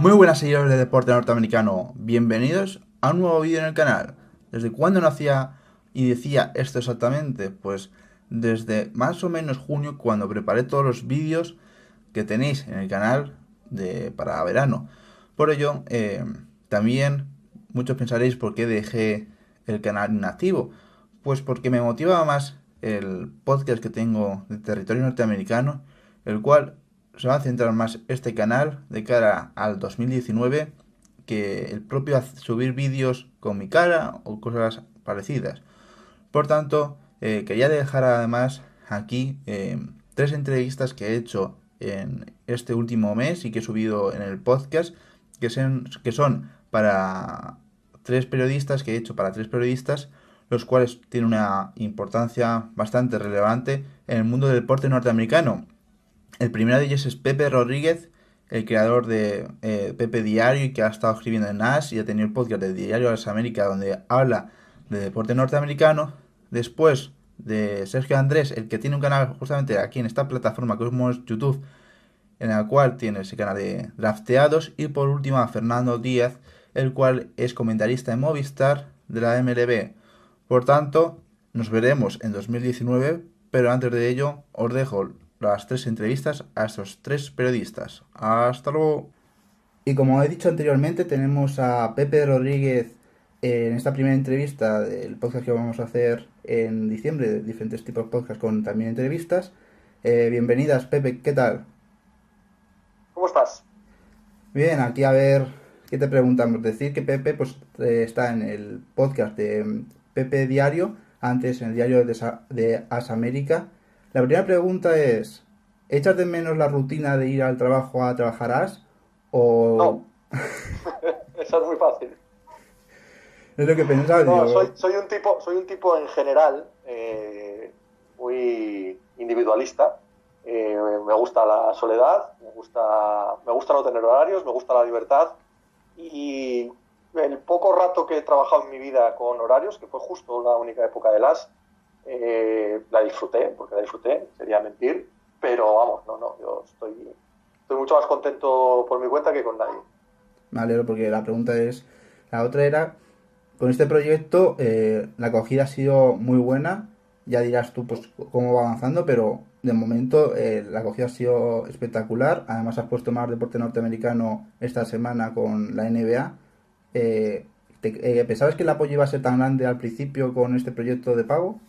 Muy buenas seguidores de deporte norteamericano, bienvenidos a un nuevo vídeo en el canal. ¿Desde cuándo nacía y decía esto exactamente? Pues desde más o menos junio, cuando preparé todos los vídeos que tenéis en el canal para verano. Por ello, también muchos pensaréis por qué dejé el canal inactivo. Pues porque me motivaba más el podcast que tengo de territorio norteamericano, el cual se va a centrar más este canal de cara al 2019 que el propio subir vídeos con mi cara o cosas parecidas. Por tanto, quería dejar además aquí tres entrevistas que he hecho en este último mes y que he subido en el podcast, que son para tres periodistas, que he hecho para tres periodistas, los cuales tienen una importancia bastante relevante en el mundo del deporte norteamericano. El primero de ellos es Pepe Rodríguez, el creador de Pepe Diario y que ha estado escribiendo en NAS y ha tenido el podcast de Diario de las Américas donde habla de deporte norteamericano. Después de Sergio Andrés, el que tiene un canal justamente aquí en esta plataforma que es YouTube, en el cual tiene ese canal de drafteados. Y por último a Fernando Díaz, el cual es comentarista en Movistar de la MLB. Por tanto, nos veremos en 2019, pero antes de ello os dejo las tres entrevistas a estos tres periodistas. Hasta luego. Y como he dicho anteriormente, tenemos a Pepe Rodríguez en esta primera entrevista del podcast que vamos a hacer en diciembre, de diferentes tipos de podcast con también entrevistas. Bienvenidas, Pepe, ¿qué tal? ¿Cómo estás? Bien, aquí a ver qué te preguntamos. Decir que Pepe pues está en el podcast de Pepe Diario, antes en el diario de As América. La primera pregunta es, ¿echas de menos la rutina de ir al trabajo a trabajar As? ¿O No, eso es muy fácil. es lo que pensaba? No, Digo, soy un tipo en general muy individualista. Me gusta la soledad, me gusta no tener horarios, me gusta la libertad. Y el poco rato que he trabajado en mi vida con horarios, que fue justo la única época de las, la disfruté, porque la disfruté, sería mentir. Pero vamos, no, yo estoy mucho más contento por mi cuenta que con nadie. me alegro porque la pregunta es, la otra era, con este proyecto la acogida ha sido muy buena, ya dirás tú pues cómo va avanzando, pero de momento la acogida ha sido espectacular, además has puesto más deporte norteamericano esta semana con la NBA. Eh, ¿Pensabas que el apoyo iba a ser tan grande al principio con este proyecto de pago?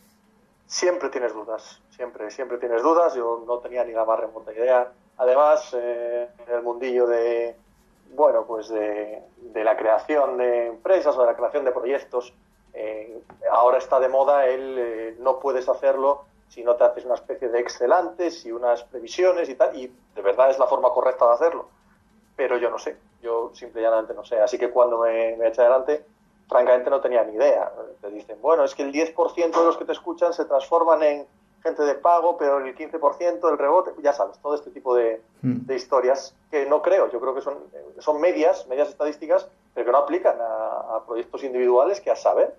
Siempre tienes dudas, siempre tienes dudas. Yo no tenía ni la más remota idea. Además, en el mundillo bueno, pues de la creación de empresas o de la creación de proyectos, ahora está de moda no puedes hacerlo si no te haces una especie de Excel antes y unas previsiones y tal, y de verdad es la forma correcta de hacerlo. Pero yo no sé, yo simple y llanamente no sé. Así que cuando me eché adelante, francamente no tenía ni idea. Te dicen, bueno, es que el 10% de los que te escuchan se transforman en gente de pago, pero el 15% del rebote, ya sabes, todo este tipo Mm. de historias que no creo. Yo creo que son medias estadísticas, pero que no aplican a proyectos individuales que a saber,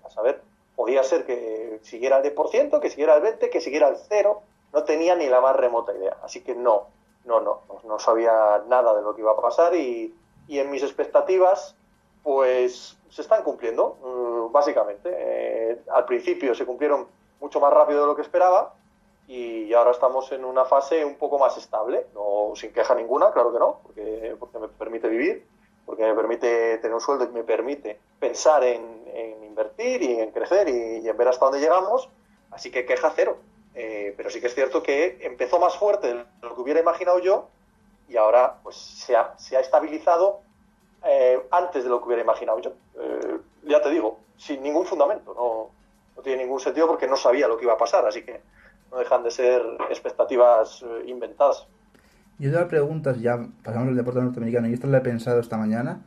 podía ser que siguiera el 10%, que siguiera el 20%, que siguiera el 0%, no tenía ni la más remota idea. Así que no sabía nada de lo que iba a pasar y en mis expectativas pues se están cumpliendo, básicamente. Al principio se cumplieron mucho más rápido de lo que esperaba y ahora estamos en una fase un poco más estable, no sin queja ninguna, claro que no, porque me permite vivir, porque me permite tener un sueldo y me permite pensar en invertir y en crecer y en ver hasta dónde llegamos, así que queja cero. Pero sí que es cierto que empezó más fuerte de lo que hubiera imaginado yo y ahora pues se ha estabilizado antes de lo que hubiera imaginado yo. Ya te digo, sin ningún fundamento, no tiene ningún sentido porque no sabía lo que iba a pasar, así que no dejan de ser expectativas inventadas. Y otra pregunta, ya pasamos al deporte norteamericano, y esto lo he pensado esta mañana.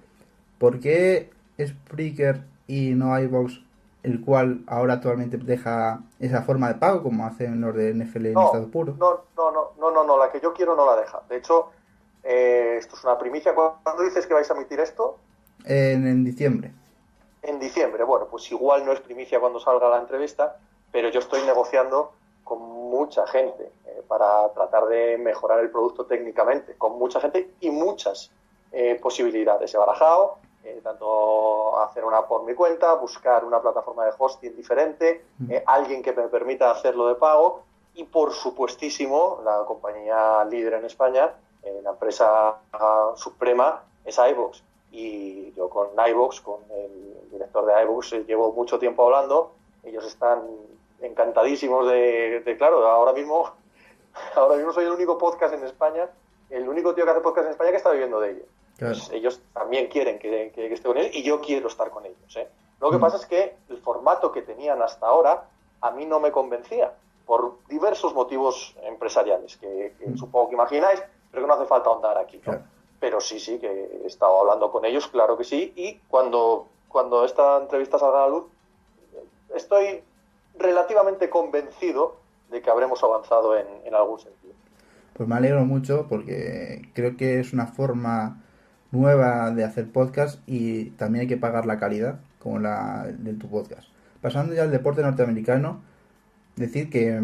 ¿Por qué Spreaker y no iVoox, el cual ahora actualmente deja esa forma de pago como hacen los de NFL en estado No, puro? no, la que yo quiero no la deja. De hecho, esto es una primicia. ¿Cuándo dices que vais a emitir esto? En diciembre. En diciembre. Bueno, pues igual no es primicia cuando salga la entrevista, pero yo estoy negociando con mucha gente para tratar de mejorar el producto técnicamente, con mucha gente y muchas posibilidades. He barajado tanto hacer una por mi cuenta, buscar una plataforma de hosting diferente, alguien que me permita hacerlo de pago y, por supuestísimo, la compañía líder en España, la empresa suprema, es iVoox. Y yo con iVoox, con el director de iVoox, llevo mucho tiempo hablando. Ellos están encantadísimos claro, ahora mismo soy el único podcast en España, el único tío que hace podcast en España que está viviendo de ello. Claro. Pues ellos también quieren que esté con ellos y yo quiero estar con ellos. Lo que pasa es que el formato que tenían hasta ahora a mí no me convencía por diversos motivos empresariales que supongo que imagináis, pero que no hace falta ahondar aquí, ¿no? Claro. Pero sí, que he estado hablando con ellos, claro que sí, y cuando esta entrevista salga a la luz, estoy relativamente convencido de que habremos avanzado en algún sentido. Pues me alegro mucho porque creo que es una forma nueva de hacer podcast y también hay que pagar la calidad como la de tu podcast. Pasando ya al deporte norteamericano, decir que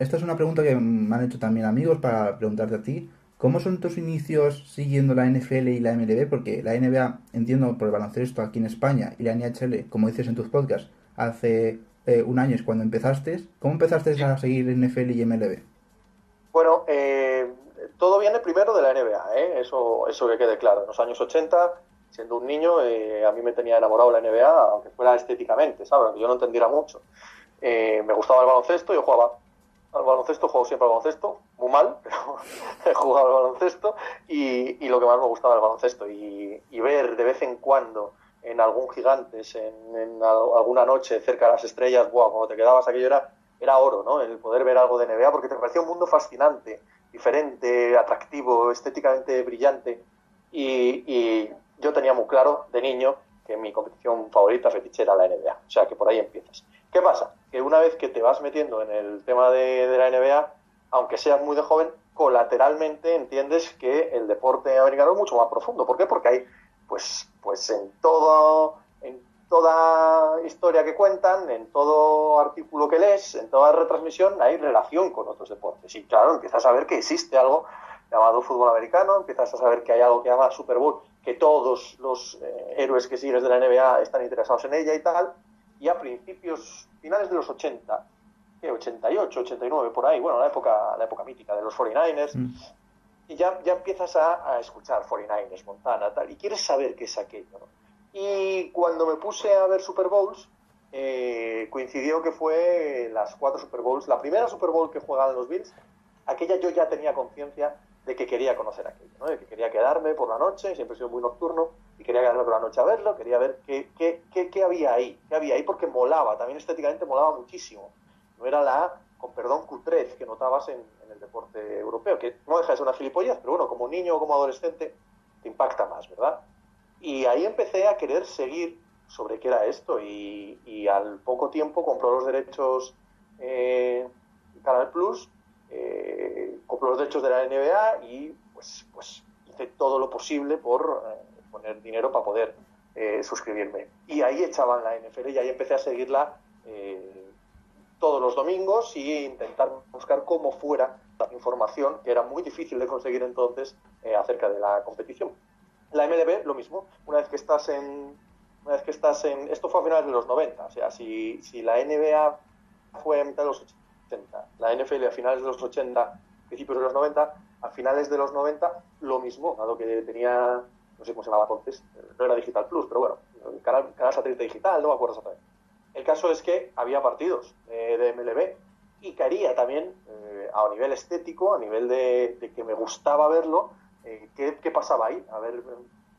esta es una pregunta que me han hecho también amigos para preguntarte a ti. ¿Cómo son tus inicios siguiendo la NFL y la MLB? Porque la NBA, entiendo por el baloncesto aquí en España, y la NHL, como dices en tus podcasts, hace un año es cuando empezaste. ¿Cómo empezaste a seguir NFL y MLB? Bueno, todo viene primero de la NBA, eso que quede claro. En los años 80, siendo un niño, a mí me tenía enamorado la NBA, aunque fuera estéticamente, ¿sabes? Yo no entendiera mucho. Me gustaba el baloncesto, yo jugaba al baloncesto, juego siempre al baloncesto, muy mal, pero he jugado al baloncesto y lo que más me gustaba el baloncesto. Y ver de vez en cuando en algún Gigantes, en alguna noche cerca de las estrellas, cuando te quedabas aquello era oro, ¿no? El poder ver algo de NBA, porque te parecía un mundo fascinante, diferente, atractivo, estéticamente brillante. Y yo tenía muy claro, de niño, que mi competición favorita fetiche era la NBA. O sea, que por ahí empiezas. ¿Qué pasa? Que una vez que te vas metiendo en el tema de la NBA, aunque seas muy de joven, colateralmente entiendes que el deporte americano es mucho más profundo. ¿Por qué? Porque hay, pues en toda historia que cuentan, en todo artículo que lees, en toda retransmisión, hay relación con otros deportes. Y claro, empiezas a ver que existe algo llamado fútbol americano, empiezas a saber que hay algo que llama Super Bowl, que todos los héroes que sigues de la NBA están interesados en ella y tal. Y a finales de los 80, 88, 89, por ahí, bueno, la época mítica de los 49ers, y ya empiezas a escuchar 49ers, Montana, tal, y quieres saber qué es aquello, ¿no? Y cuando me puse a ver Super Bowls, coincidió que fue las 4 Super Bowls, la primera Super Bowl que jugaban los Bills, aquella yo ya tenía conciencia de que quería conocer aquello, ¿no? De que quería quedarme por la noche, siempre he sido muy nocturno, y quería quedarme por la noche a verlo, quería ver qué había ahí, porque molaba, también estéticamente molaba muchísimo. No era con perdón, cutrez que notabas en el deporte europeo, que no deja de ser una gilipollas, pero bueno, como niño o como adolescente te impacta más, ¿verdad? Y ahí empecé a querer seguir sobre qué era esto y al poco tiempo compró los derechos Canal Plus, compró los derechos de la NBA y pues hice todo lo posible por poner dinero para poder suscribirme. Y ahí echaban la NFL y ahí empecé a seguirla todos los domingos y intentar buscar cómo fuera la información, que era muy difícil de conseguir entonces acerca de la competición. La MLB, lo mismo. Una vez que estás en... Esto fue a finales de los 90. O sea, si la NBA fue a mitad de los 80, la NFL a finales de los 80, principios de los 90, a finales de los 90, lo mismo, dado que tenía... No sé cómo se llamaba entonces, no era Digital Plus, pero bueno, el canal satélite digital, no me acuerdo exactamente. El caso es que había partidos de MLB y quería también, a nivel estético, a nivel de que me gustaba verlo, qué pasaba ahí, a ver,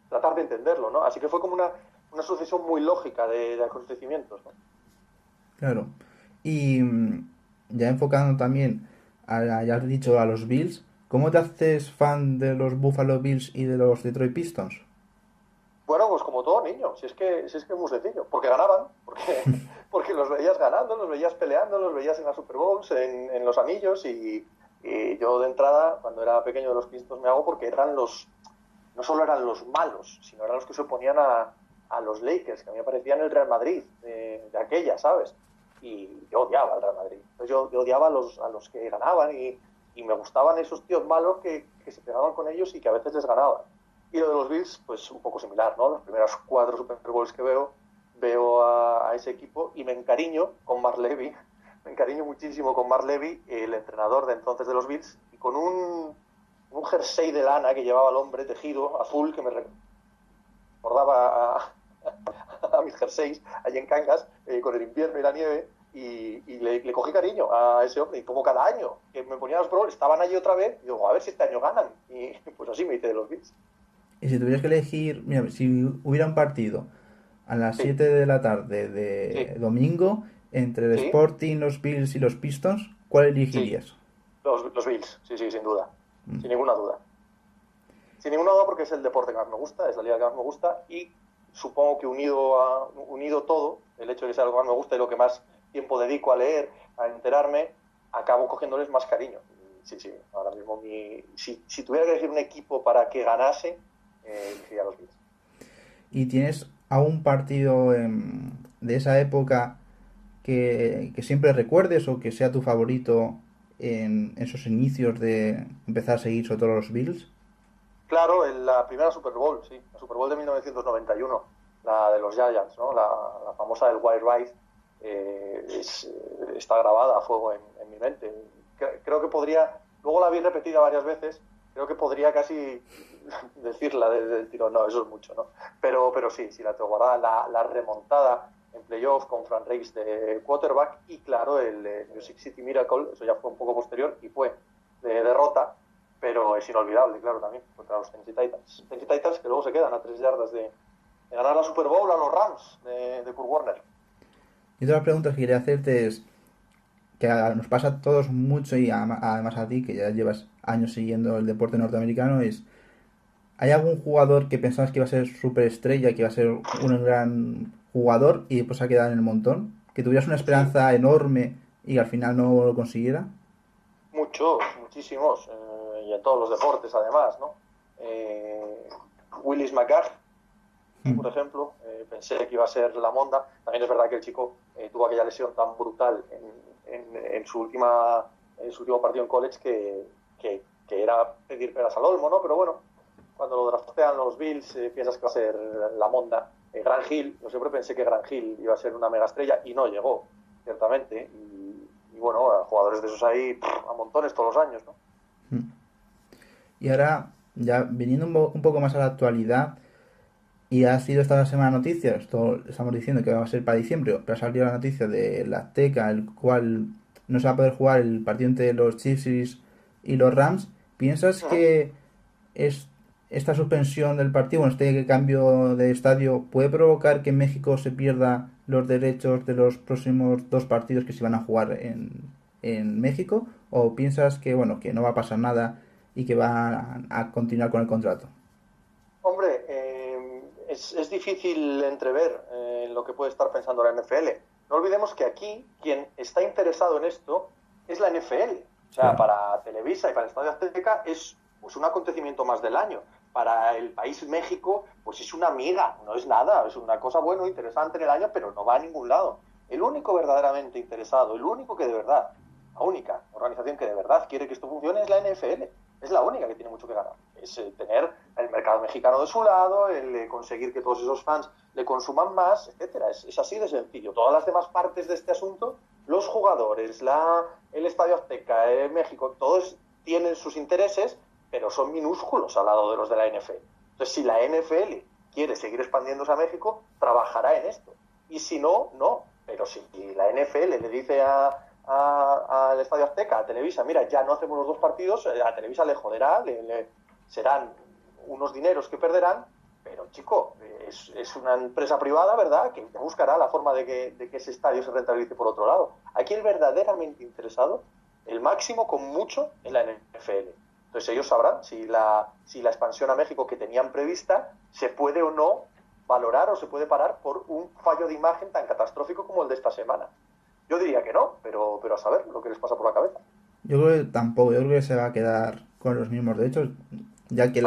tratar de entenderlo, ¿no? Así que fue como una sucesión muy lógica de acontecimientos, ¿no? Claro. Y ya enfocando también, ya has dicho, a los Bills, ¿cómo te haces fan de los Buffalo Bills y de los Detroit Pistons? Bueno, pues como todo niño, si es que es muy sencillo, porque ganaban, porque los veías ganando, los veías peleando, los veías en las Super Bowls, en los anillos y yo de entrada, cuando era pequeño de los Pistons me hago porque no solo eran los malos, sino eran los que se oponían a los Lakers, que a mí me parecían el Real Madrid de aquella, ¿sabes? Y yo odiaba al Real Madrid. Entonces yo odiaba a los que ganaban y me gustaban esos tíos malos que se pegaban con ellos y que a veces les ganaban. Y lo de los Bills, pues un poco similar, ¿no? Las primeras 4 Super Bowls que veo a ese equipo y me encariño con Mark Levy, me encariño muchísimo con Mark Levy, el entrenador de entonces de los Bills, y con un jersey de lana que llevaba el hombre tejido, azul, que me recordaba a mis jerseys allí en Cangas, con el invierno y la nieve, y le cogí cariño a ese hombre, y como cada año que me ponía los Pro Bowls, estaban allí otra vez, y digo, a ver si este año ganan, y pues así me hice de los Bills. Y si tuvieras que elegir, mira, si hubiera un partido a las Sí, 7 de la tarde sí, de domingo entre el sí, Sporting, los Bills y los Pistons, ¿cuál sí, elegirías? los Bills, sí, sí, sin duda, Mm. sin ninguna duda. Sin ninguna duda porque es el deporte que más me gusta, es la liga que más me gusta y supongo que unido todo, el hecho de que sea lo que más me gusta y lo que más tiempo dedico a leer, a enterarme, acabo cogiéndoles más cariño. Sí, sí, ahora mismo si tuviera que elegir un equipo para que ganase, elegiría los Bills. ¿Y tienes algún partido de esa época que siempre recuerdes o que sea tu favorito en esos inicios de empezar a seguir sobre todo los Bills? Claro, en la primera Super Bowl, sí, la Super Bowl de 1991, la de los Giants, ¿no? La famosa del White Rice, está grabada a fuego en mi mente. Creo que podría, luego la vi repetida varias veces, creo que podría casi decirla del tirón, no, eso es mucho, ¿no? Pero sí, sí la tengo guardada, la remontada en playoff con Frank Reis de quarterback y claro, el Music City Miracle, eso ya fue un poco posterior y fue de derrota, pero es inolvidable, claro, también, contra los Tennessee Titans. Tennessee Titans que luego se quedan a 3 yardas de ganar la Super Bowl a los Rams de Kurt Warner. Y otra pregunta que quería hacerte es que nos pasa a todos mucho y además a ti, que ya llevas años siguiendo el deporte norteamericano, es ¿hay algún jugador que pensabas que iba a ser súper estrella, que iba a ser un gran jugador y después se ha quedado en el montón? ¿Que tuvieras una Sí, esperanza enorme y al final no lo consiguiera? muchos, muchísimos, y en todos los deportes además, ¿no? Eh, Willis McGahee, por Mm. ejemplo, pensé que iba a ser la monda. También es verdad que el chico tuvo aquella lesión tan brutal en su último partido en college que era pedir peras al olmo, ¿no? Pero bueno, cuando lo draftean los Bills, piensas que va a ser la monda. Gran Hill, yo siempre pensé que Gran Hill iba a ser una mega estrella y no llegó, ciertamente. Y bueno, jugadores de esos ahí a montones todos los años, ¿no? Mm. Y ahora, ya viniendo un poco más a la actualidad, y ha sido esta semana noticia, esto estamos diciendo que va a ser para diciembre, pero ha salido la noticia de la Azteca, el cual no se va a poder jugar el partido entre los Chiefs y los Rams. ¿Piensas Uh -huh. que es, esta suspensión del partido, bueno, este cambio de estadio, puede provocar que México se pierda los derechos de los próximos dos partidos que se van a jugar en México? ¿O piensas que, bueno, que no va a pasar nada y que van a continuar con el contrato? Hombre, es difícil entrever lo que puede estar pensando la NFL. No olvidemos que aquí quien está interesado en esto es la NFL. O sea, Claro. para Televisa y para el Estadio Azteca es pues, un acontecimiento más del año. Para el país México, pues es una miga, no es nada, es una cosa bueno, interesante en el año, pero no va a ningún lado. El único verdaderamente interesado, el único que de verdad, la única organización que de verdad quiere que esto funcione es la NFL. Es la única que tiene mucho que ganar. Es tener el mercado mexicano de su lado, el conseguir que todos esos fans le consuman más, etcétera. Es así de sencillo. Todas las demás partes de este asunto, los jugadores, el Estadio Azteca, México, todos tienen sus intereses, pero son minúsculos al lado de los de la NFL. Entonces, si la NFL quiere seguir expandiéndose a México, trabajará en esto. Y si no, no. Pero si la NFL le dice al Estadio Azteca, a Televisa, mira, ya no hacemos los dos partidos, a Televisa le joderá, serán unos dineros que perderán, pero chico, es una empresa privada, ¿verdad?, que buscará la forma de que ese estadio se rentabilice por otro lado. Aquí el verdaderamente interesado, el máximo con mucho, en la NFL. Entonces ellos sabrán si la expansión a México que tenían prevista se puede o no valorar o se puede parar por un fallo de imagen tan catastrófico como el de esta semana. Yo diría que no, pero a saber lo que les pasa por la cabeza. Yo creo que tampoco, yo creo que se va a quedar con los mismos derechos, ya que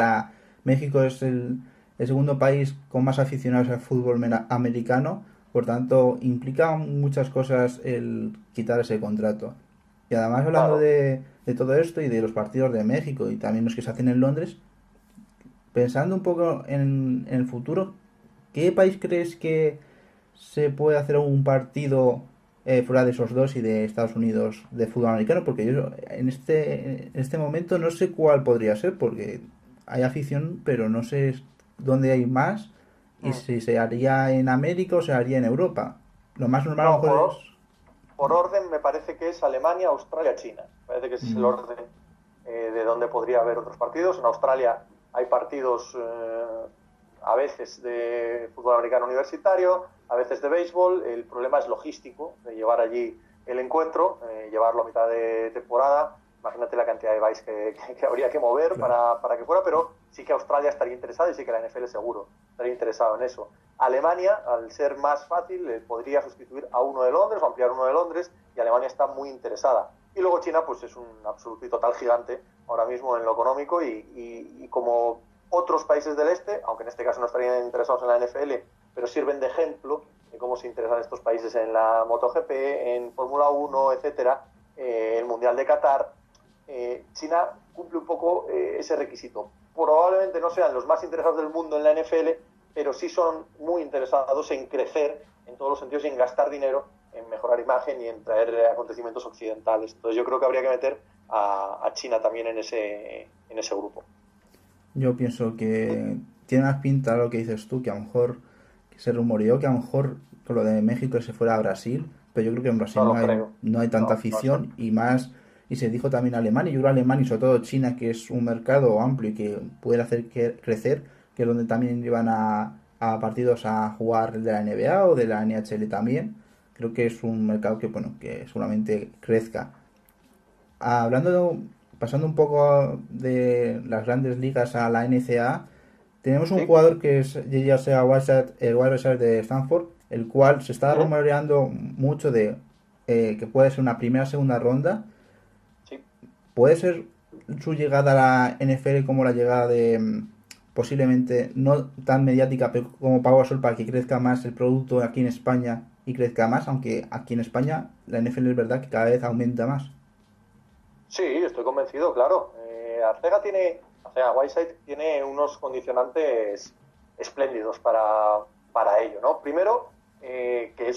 México es el segundo país con más aficionados al fútbol americano, por tanto implica muchas cosas el quitar ese contrato. Y además hablando Claro. de todo esto y de los partidos de México y también los que se hacen en Londres, pensando un poco en el futuro, ¿qué país crees que se puede hacer un partido fuera de esos dos y de Estados Unidos de fútbol americano? Porque yo en este momento no sé cuál podría ser, porque hay afición, pero no sé dónde hay más y Mm. si se haría en América o se haría en Europa. Lo más normal a lo No, mejor es... por orden me parece que es Alemania, Australia, China. Parece que ese es el Mm, orden de donde podría haber otros partidos. En Australia hay partidos a veces de fútbol americano universitario, a veces de béisbol. El problema es logístico, de llevar allí el encuentro, llevarlo a mitad de temporada. Imagínate la cantidad de bytes que habría que mover claro. para que fuera, pero sí que Australia estaría interesada y sí que la NFL seguro estaría interesado en eso. Alemania, al ser más fácil, podría sustituir a uno de Londres o ampliar uno de Londres, y Alemania está muy interesada. Y luego China, pues es un absoluto y total gigante ahora mismo en lo económico y como otros países del este, aunque en este caso no estarían interesados en la NFL, pero sirven de ejemplo de cómo se interesan estos países en la MotoGP, en Fórmula 1, etcétera, el Mundial de Qatar. China cumple un poco ese requisito. Probablemente no sean los más interesados del mundo en la NFL, pero sí son muy interesados en crecer en todos los sentidos y en gastar dinero, en mejorar imagen y en traer acontecimientos occidentales. Entonces yo creo que habría que meter a China también en ese grupo. Yo pienso que tiene más pinta lo que dices tú, que a lo mejor que se rumoreó que a lo mejor con lo de México se fuera a Brasil, pero yo creo que en No Brasil lo creo. no hay tanta No, no es afición y más, y se dijo también Alemania, yo creo Alemania y sobre todo China, que es un mercado amplio y que puede hacer crecer, que es donde también llevan a partidos a jugar de la NBA o de la NHL también. Creo que es un mercado que, bueno, que seguramente crezca. Hablando, pasando un poco de las grandes ligas a la NCAA, tenemos un Sí. jugador que es J.J. Whiteside, el wide receiver de Stanford, el cual se está Uh-huh. rumoreando mucho de que puede ser una primera o segunda ronda. Sí. Puede ser su llegada a la NFL como la llegada de posiblemente no tan mediática, pero como Pau Gasol para que crezca más el producto aquí en España y crezca más, aunque aquí en España la NFL es verdad que cada vez aumenta más. Sí, estoy convencido, claro. Arcega Whiteside tiene unos condicionantes espléndidos para ello, ¿no? Primero, que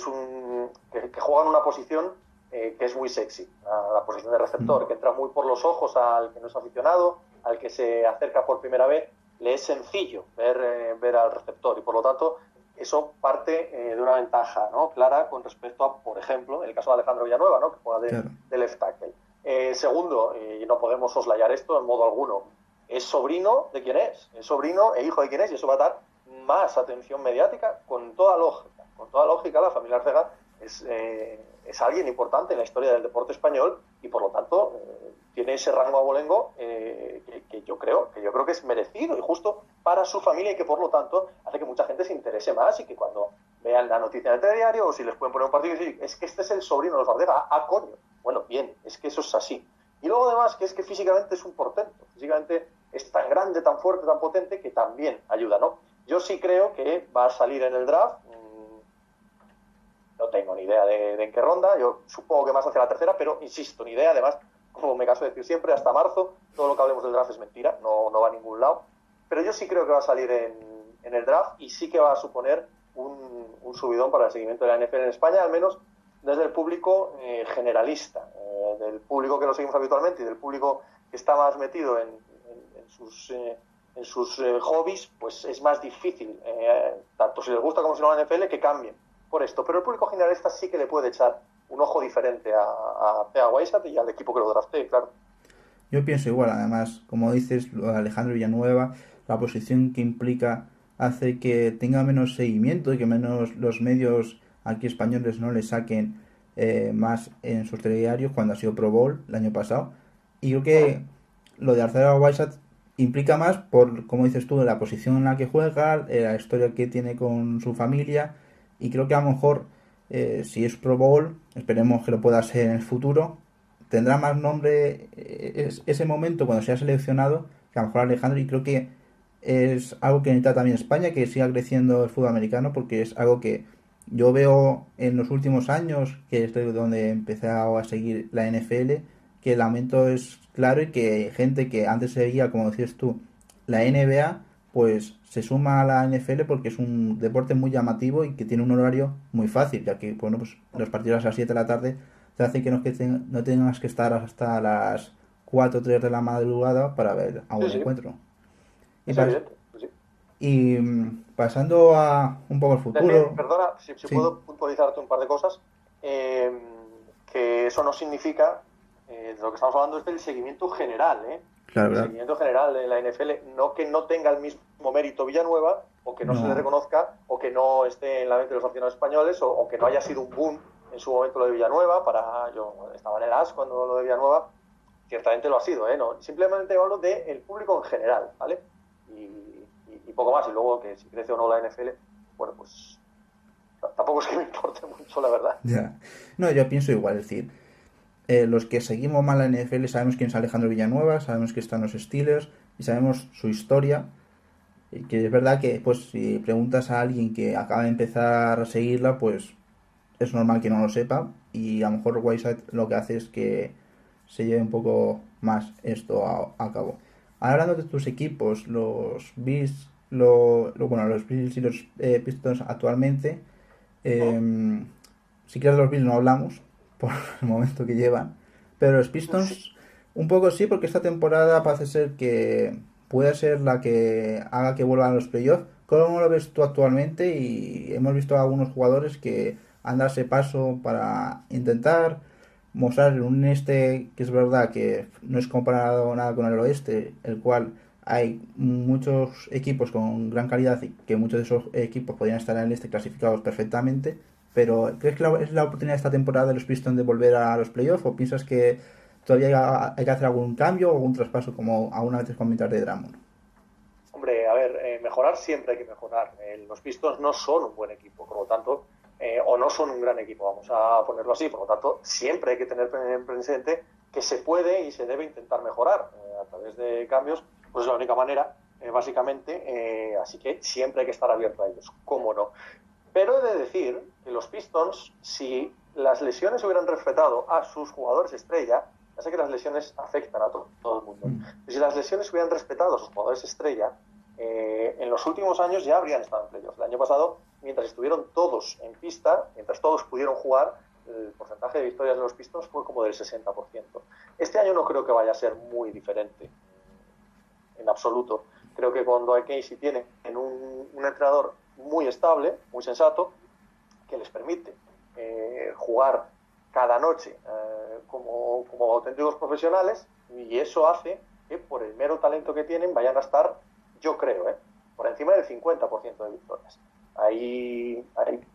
juega en una posición que es muy sexy, la posición de Mm. receptor, que entra muy por los ojos al que no es aficionado, al que se acerca por primera vez, le es sencillo ver al receptor y por lo tanto eso parte de una ventaja, ¿no?, clara con respecto a, por ejemplo, el caso de Alejandro Villanueva, ¿no?, que juega Claro. de left tackle. Segundo, y no podemos soslayar esto en modo alguno, es sobrino de quién es sobrino e hijo de quién es, y eso va a dar más atención mediática con toda lógica. Con toda lógica, la familia Arcega es alguien importante en la historia del deporte español y por lo tanto tiene ese rango abolengo que yo creo que es merecido y justo para su familia y que por lo tanto hace que mucha gente se interese más y que cuando vean la noticia en el telediario o si les pueden poner un partido y decir, es que este es el sobrino de los Arcega, coño. Bueno, bien, es que eso es así. Y luego además que es que físicamente es un portento, físicamente es tan grande, tan fuerte, tan potente que también ayuda, ¿no? Yo sí creo que va a salir en el draft, no tengo ni idea de en qué ronda, yo supongo que más hacia la tercera, pero insisto, ni idea, además, como me caso de decir siempre, hasta marzo, todo lo que hablemos del draft es mentira, no va a ningún lado, pero yo sí creo que va a salir en el draft y sí que va a suponer un subidón para el seguimiento de la NFL en España, al menos desde el público generalista, del público que lo seguimos habitualmente y del público que está más metido en sus hobbies, pues es más difícil, tanto si les gusta como si no la NFL, que cambien por esto. Pero el público generalista sí que le puede echar un ojo diferente a Thea Weissat y al equipo que lo draftee, claro. Yo pienso igual, además, como dices, lo de Alejandro Villanueva, la posición que implica hace que tenga menos seguimiento y que menos los medios aquí españoles no le saquen más en sus telediarios cuando ha sido Pro Bowl el año pasado. Y creo que lo de Arcega Whiteside implica más por, como dices tú, la posición en la que juega, la historia que tiene con su familia. Y creo que a lo mejor, si es Pro Bowl, esperemos que lo pueda ser en el futuro, tendrá más nombre ese momento cuando sea seleccionado que a lo mejor Alejandro, y creo que es algo que necesita también España, que siga creciendo el fútbol americano, porque es algo que yo veo en los últimos años, que es donde empecé a seguir la NFL, que el aumento es claro y que gente que antes seguía, como decías tú, la NBA, pues se suma a la NFL porque es un deporte muy llamativo y que tiene un horario muy fácil, ya que bueno, pues los partidos a las 7 de la tarde te hacen que no tengas que estar hasta las 4 o 3 de la madrugada para ver a Sí, un sí, encuentro. Y, es pas- evidente. Sí. Pasando a un poco al Decir, futuro, perdona, si sí, puedo puntualizarte un par de cosas, eh, que eso no significa, de lo que estamos hablando es del seguimiento general, ¿eh? claro, El claro, seguimiento general de la NFL, no que no tenga el mismo mérito Villanueva, o que no se le no, reconozca, o que no esté en la mente de los aficionados españoles, o que no haya sido un boom en su momento lo de Villanueva. Yo estaba en el AS cuando lo de Villanueva, ciertamente lo ha sido, ¿eh? No, simplemente hablo del público en general, ¿vale? Y poco más, y luego que si crece o no la NFL, bueno, pues tampoco es que me importe mucho, la verdad. ya. No, yo pienso igual, es decir, los que seguimos mal la NFL sabemos quién es Alejandro Villanueva, sabemos que están los Steelers y sabemos su historia. Y que es verdad que, pues, si preguntas a alguien que acaba de empezar a seguirla, pues es normal que no lo sepa. Y a lo mejor Whiteside lo que hace es que se lleve un poco más esto a cabo. Ahora hablando de tus equipos, los Bills, bueno, los Bills y los Pistons actualmente, eh, si quieres de los Bills no hablamos por el momento que llevan, pero los Sí. Pistons un poco sí, porque esta temporada parece ser que puede ser la que haga que vuelvan a los playoffs. ¿Cómo lo ves tú actualmente? Y hemos visto a algunos jugadores que han dado ese paso para intentar mostrar un este que es verdad que no es comparado nada con el oeste, el cual hay muchos equipos con gran calidad y que muchos de esos equipos podrían estar en el este clasificados perfectamente. Pero ¿crees que es la oportunidad de esta temporada de los Pistons de volver a los playoffs o piensas que todavía hay que hacer algún cambio o algún traspaso como aún antes comentar de Drummond? Hombre, a ver, mejorar siempre hay que mejorar. Los Pistons no son un buen equipo, por lo tanto, o no son un gran equipo, vamos a ponerlo así. Por lo tanto, siempre hay que tener presente que se puede y se debe intentar mejorar a través de cambios, pues es la única manera, básicamente. Así que siempre hay que estar abierto a ellos, cómo no. Pero he de decir que los Pistons, si las lesiones hubieran respetado a sus jugadores estrella, ya sé que las lesiones afectan a todo el mundo, pero si las lesiones hubieran respetado a sus jugadores estrella, en los últimos años ya habrían estado en playoffs. El año pasado, mientras estuvieron todos en pista, mientras todos pudieron jugar, el porcentaje de victorias de los Pistons fue como del 60%. Este año no creo que vaya a ser muy diferente, en absoluto. Creo que cuando Casey tiene un entrenador muy estable, muy sensato, que les permite jugar cada noche como auténticos profesionales, y eso hace que por el mero talento que tienen vayan a estar, yo creo, por encima del 50% de victorias. Hay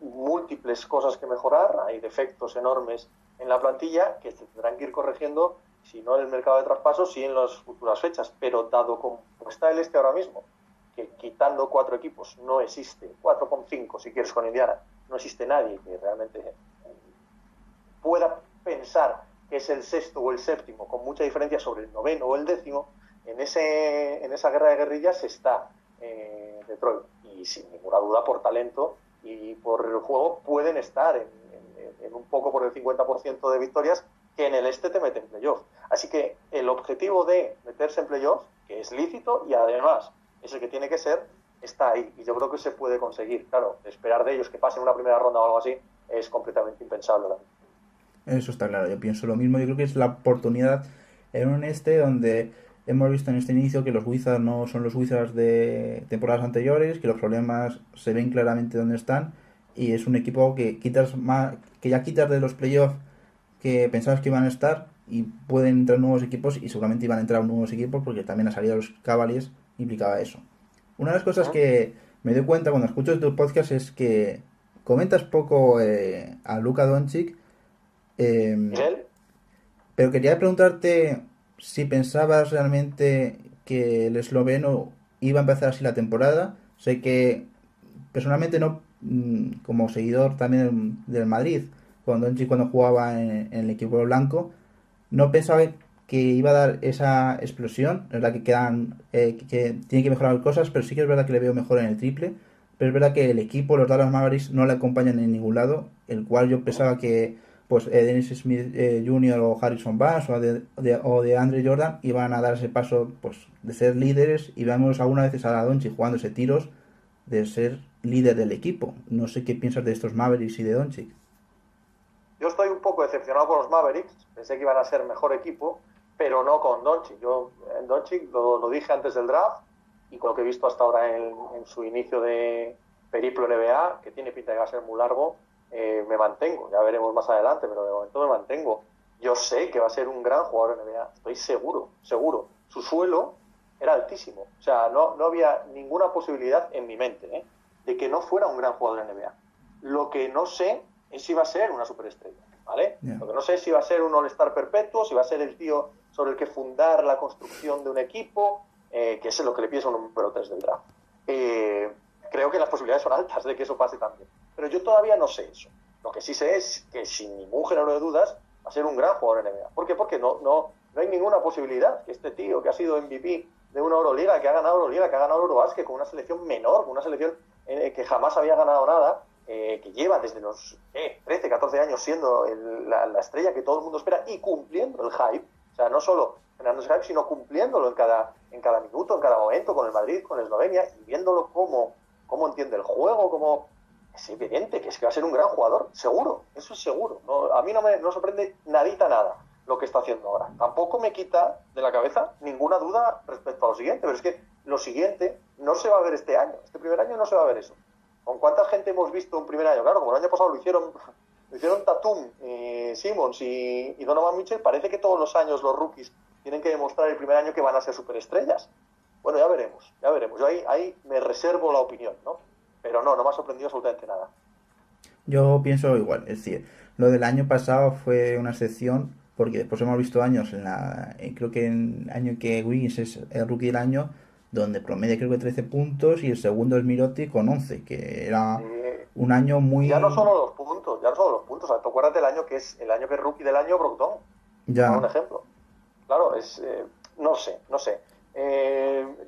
múltiples cosas que mejorar, hay defectos enormes en la plantilla que se tendrán que ir corrigiendo, si no en el mercado de traspasos, sí en las futuras fechas. Pero dado como está el este ahora mismo, que quitando 4 equipos no existe, 4,5 si quieres con Indiana, no existe nadie que realmente pueda pensar que es el sexto o el séptimo con mucha diferencia sobre el noveno o el décimo. En esa guerra de guerrillas está Detroit, y sin ninguna duda por talento y por el juego pueden estar en un poco por el 50% de victorias, que en el este te mete en playoff. Así que el objetivo de meterse en playoff, que es lícito y además es el que tiene que ser, está ahí, y yo creo que se puede conseguir. Claro, esperar de ellos que pasen una primera ronda o algo así es completamente impensable. Eso está claro, yo pienso lo mismo. Yo creo que es la oportunidad en un este donde hemos visto en este inicio que los Wizards no son los Wizards de temporadas anteriores, que los problemas se ven claramente dónde están y es un equipo que que ya quitas de los playoffs que pensabas que iban a estar y pueden entrar nuevos equipos y seguramente iban a entrar nuevos equipos porque también la salida de los Cavaliers implicaba eso. Una de las cosas que me doy cuenta cuando escucho tu podcast es que comentas poco a Luka Doncic. Miguel, Pero quería preguntarte si pensabas realmente que el esloveno iba a empezar así la temporada. Sé que personalmente no, como seguidor también del Madrid, cuando jugaba en el equipo blanco, no pensaba que iba a dar esa explosión. Es verdad que que tiene que mejorar cosas, pero sí que es verdad que le veo mejor en el triple. Pero es verdad que el equipo, los Dallas Mavericks, no le acompañan en ningún lado, el cual yo pensaba que pues Dennis Smith Jr. o Harrison Barnes o de Andre Jordan iban a dar ese paso pues de ser líderes, y vemos algunas veces a Doncic jugándose tiros de ser líder del equipo. No sé qué piensas de estos Mavericks y de Doncic. Yo estoy un poco decepcionado con los Mavericks, pensé que iban a ser mejor equipo, pero no con Doncic. Yo en Doncic lo dije antes del draft, y con lo que he visto hasta ahora en su inicio de periplo NBA, que tiene pinta de que va a ser muy largo, me mantengo. Ya veremos más adelante, pero de momento me mantengo. Yo sé que va a ser un gran jugador en NBA, estoy seguro. Su suelo era altísimo, o sea, no había ninguna posibilidad en mi mente de que no fuera un gran jugador en NBA. Lo que no sé es si va a ser una superestrella, ¿vale? Yeah. Lo que no sé es si va a ser un all-star perpetuo, si va a ser el tío sobre el que fundar la construcción de un equipo, que es lo que le pides a un número 3 del draft. Creo que las posibilidades son altas de que eso pase también. Pero yo todavía no sé eso. Lo que sí sé es que, sin ningún género de dudas, va a ser un gran jugador en NBA. ¿Por qué? Porque no hay ninguna posibilidad que este tío que ha sido MVP de una Euroliga, que ha ganado Euroliga, que ha ganado Eurobasket con una selección menor, con una selección que jamás había ganado nada, que lleva desde los 13, 14 años siendo la estrella que todo el mundo espera y cumpliendo el hype. O sea, no solo generando ese hype, sino cumpliéndolo en cada minuto, en cada momento, con el Madrid, con el Eslovenia, y viéndolo cómo entiende el juego, cómo... Es evidente que va a ser un gran jugador, seguro, eso es seguro. A mí no sorprende nadita nada lo que está haciendo ahora. Tampoco me quita de la cabeza ninguna duda respecto a lo siguiente, pero es que lo siguiente no se va a ver este año. Este primer año no se va a ver eso. ¿Con cuánta gente hemos visto un primer año? Claro, como el año pasado lo hicieron Tatum, Simmons y Donovan Mitchell, parece que todos los años los rookies tienen que demostrar el primer año que van a ser superestrellas. Bueno, ya veremos. Yo ahí me reservo la opinión, ¿no? Pero no me ha sorprendido absolutamente nada. Yo pienso igual, es decir, lo del año pasado fue una excepción, porque después hemos visto años creo que en el año que Wiggins es el rookie del año, donde promedia creo que 13 puntos, y el segundo es Mirotic con 11, que era un año muy... Ya no solo los puntos, o sea, te acuerdas del año que es rookie del año, Brogdon. Ya. Un ejemplo. Claro, no sé.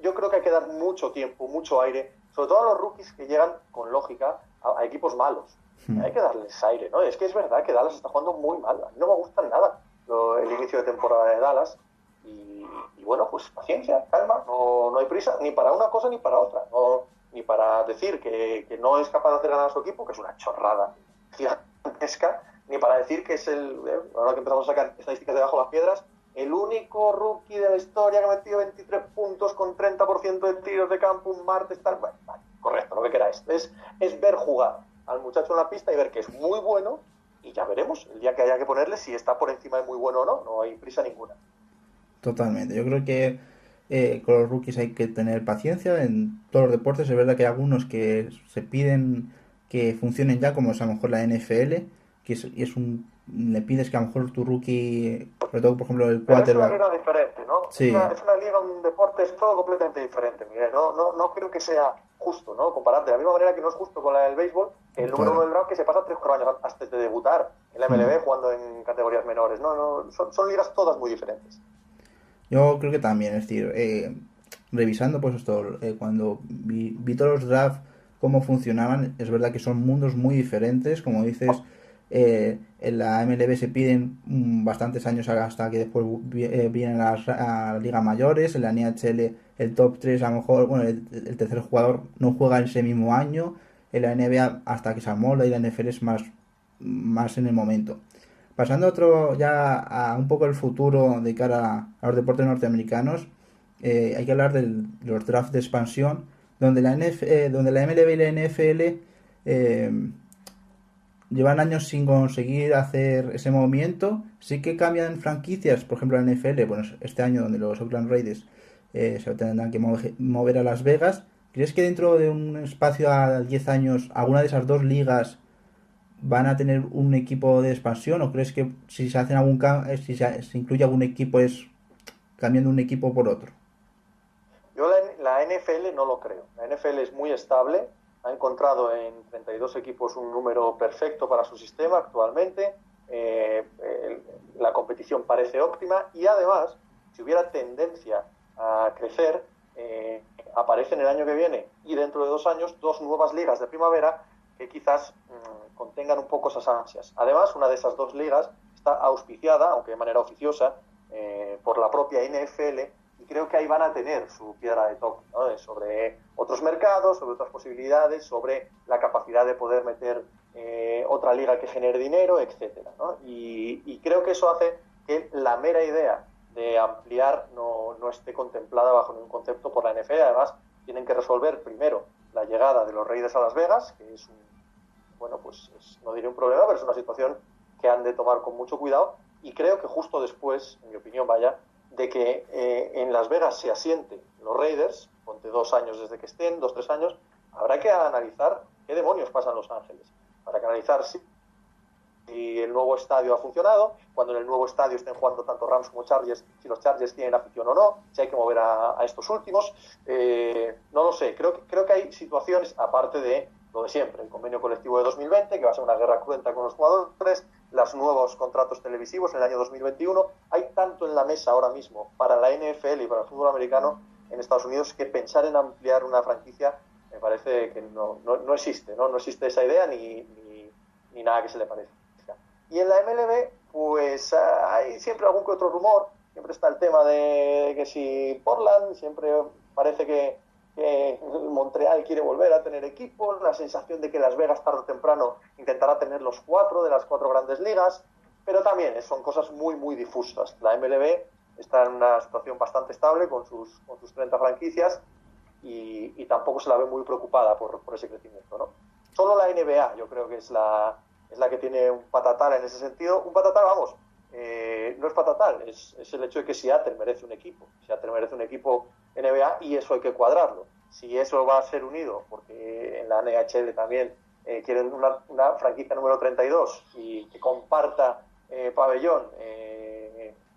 Yo creo que hay que dar mucho tiempo, mucho aire, sobre todo a los rookies que llegan con lógica a equipos malos. Hay que darles aire, ¿no? Es que es verdad que Dallas está jugando muy mal. A mí no me gusta nada el inicio de temporada de Dallas. Y bueno, pues paciencia, calma, no hay prisa, ni para una cosa ni para otra. Ni para decir que no es capaz de hacer ganar a su equipo, que es una chorrada gigantesca, ni para decir que es ahora que empezamos a sacar estadísticas debajo de las piedras, el único rookie de la historia que ha metido 23 puntos con 30% de tiros de campo un martes, tal. Bueno, vale, correcto, lo que queráis. Es ver jugar al muchacho en la pista y ver que es muy bueno, y ya veremos el día que haya que ponerle si está por encima de muy bueno o no. No hay prisa ninguna. Totalmente. Yo creo que con los rookies hay que tener paciencia en todos los deportes. Es verdad que hay algunos que se piden que funcionen ya, como es a lo mejor la NFL, le pides que a lo mejor tu rookie, sobre todo por ejemplo el quarterback... Es una liga diferente, ¿no? Sí. Es una liga, un deporte, es todo completamente diferente, Miguel. No creo que sea justo, ¿no? Compararte. De la misma manera que no es justo con la del béisbol, el número uno del draft que se pasa 3 o 4 años antes de debutar en la MLB jugando en categorías menores. Son ligas todas muy diferentes. Yo creo que también, es decir, revisando pues esto, cuando vi todos los drafts, cómo funcionaban, es verdad que son mundos muy diferentes, como dices, en la MLB se piden bastantes años hasta que después vienen a ligas mayores, en la NHL el top 3 a lo mejor, bueno, el tercer jugador no juega en ese mismo año, en la NBA hasta que se amolda, y la NFL es más en el momento. Pasando ya a un poco el futuro de cara a los deportes norteamericanos, hay que hablar de los drafts de expansión, donde la MLB y la NFL llevan años sin conseguir hacer ese movimiento. Sí que cambian franquicias, por ejemplo la NFL, bueno, este año donde los Oakland Raiders se tendrán que mover a Las Vegas. ¿Crees que dentro de un espacio a 10 años alguna de esas dos ligas van a tener un equipo de expansión, o crees que si se hacen si se incluye algún equipo es cambiando un equipo por otro? Yo la NFL no lo creo. La NFL es muy estable, ha encontrado en 32 equipos un número perfecto para su sistema actualmente, la competición parece óptima, y además, si hubiera tendencia a crecer, aparecen el año que viene y dentro de 2 años 2 nuevas ligas de primavera que quizás contengan un poco esas ansias. Además, una de esas dos ligas está auspiciada, aunque de manera oficiosa, por la propia NFL, y creo que ahí van a tener su piedra de toque, ¿no? Sobre otros mercados, sobre otras posibilidades, sobre la capacidad de poder meter otra liga que genere dinero, etcétera, ¿no? Y creo que eso hace que la mera idea de ampliar no esté contemplada bajo ningún concepto por la NFL. Además, tienen que resolver primero la llegada de los Raiders a Las Vegas, que es no diré un problema, pero es una situación que han de tomar con mucho cuidado, y creo que justo después, en mi opinión, de que en Las Vegas se asienten los Raiders, ponte 2 años desde que estén, 2-3 años, habrá que analizar qué demonios pasa en Los Ángeles. Habrá que analizar si el nuevo estadio ha funcionado, cuando en el nuevo estadio estén jugando tanto Rams como Chargers, si los Chargers tienen afición o no, si hay que mover a estos últimos. No lo sé, creo que hay situaciones, aparte de lo de siempre, el convenio colectivo de 2020, que va a ser una guerra cruenta con los jugadores, los nuevos contratos televisivos en el año 2021. Hay tanto en la mesa ahora mismo para la NFL y para el fútbol americano en Estados Unidos que pensar en ampliar una franquicia me parece que no existe, ¿no? No existe esa idea ni nada que se le parezca. Y en la MLB, pues hay siempre algún que otro rumor, siempre está el tema de que si Portland, siempre parece que Montreal quiere volver a tener equipo, la sensación de que Las Vegas tarde o temprano intentará tener los 4 de las 4 grandes ligas, pero también son cosas muy, muy difusas. La MLB está en una situación bastante estable con sus 30 franquicias y tampoco se la ve muy preocupada por ese crecimiento, ¿no? Solo la NBA yo creo que es la que tiene un patatal en ese sentido. Un patatal, vamos, no es patatal, es el hecho de que Seattle merece un equipo. Seattle merece un equipo NBA y eso hay que cuadrarlo. Si eso va a ser unido, porque en la NHL también quieren una franquicia número 32 y que comparta pabellón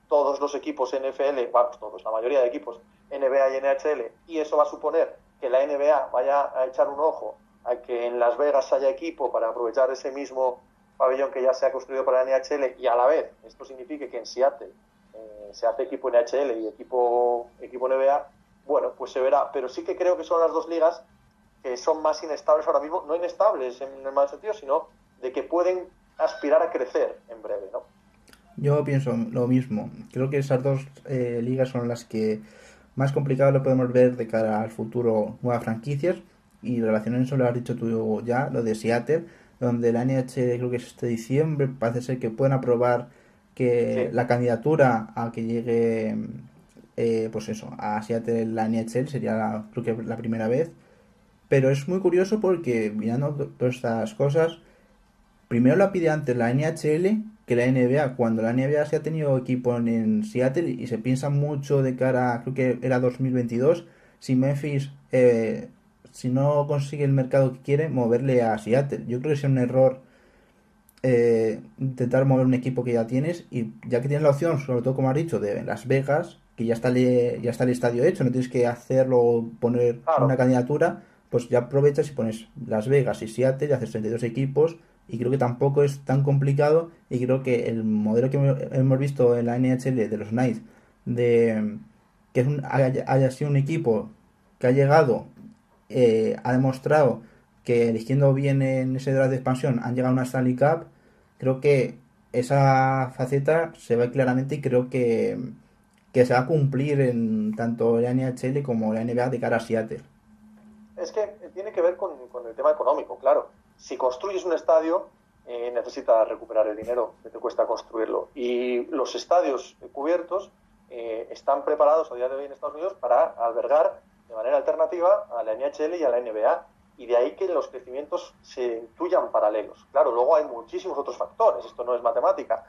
todos los equipos NFL, vamos, todos, la mayoría de equipos NBA y NHL, y eso va a suponer que la NBA vaya a echar un ojo a que en Las Vegas haya equipo para aprovechar ese mismo pabellón que ya se ha construido para la NHL, y a la vez esto signifique que en Seattle se hace equipo NHL y equipo NBA, bueno, pues se verá. Pero sí que creo que son las dos ligas que son más inestables ahora mismo, no inestables en el mal sentido, sino de que pueden aspirar a crecer en breve, ¿no? Yo pienso lo mismo. Creo que esas dos ligas son las que más complicado lo podemos ver de cara al futuro, nuevas franquicias. Y relacionado a eso lo has dicho tú ya, lo de Seattle, donde la NH creo que es este diciembre, parece ser que pueden aprobar que Sí. la candidatura a que llegue, pues eso, a Seattle la NHL sería creo que la primera vez. Pero es muy curioso porque mirando todas estas cosas, primero la pide antes la NHL que la NBA, cuando la NBA se ha tenido equipo en Seattle y se piensa mucho de cara, creo que era 2022, si Memphis, si no consigue el mercado que quiere, moverle a Seattle. Yo creo que es un error intentar mover un equipo que ya tienes, y ya que tienes la opción, sobre todo como has dicho, de Las Vegas, que ya está el estadio hecho, no tienes que hacerlo, poner una Claro. candidatura, pues ya aprovechas y pones Las Vegas y Seattle y haces 32 equipos, y creo que tampoco es tan complicado, y creo que el modelo que hemos visto en la NHL de los Knights, de que haya sido un equipo que ha llegado, ha demostrado que eligiendo bien en ese draft de expansión han llegado a una Stanley Cup, creo que esa faceta se ve claramente, y creo que se va a cumplir en tanto la NHL como la NBA de cara a Seattle. Es que tiene que ver con el tema económico, claro. Si construyes un estadio, necesitas recuperar el dinero que te cuesta construirlo. Y los estadios cubiertos están preparados a día de hoy en Estados Unidos para albergar de manera alternativa a la NHL y a la NBA. Y de ahí que los crecimientos se intuyan paralelos. Claro, luego hay muchísimos otros factores. Esto no es matemática,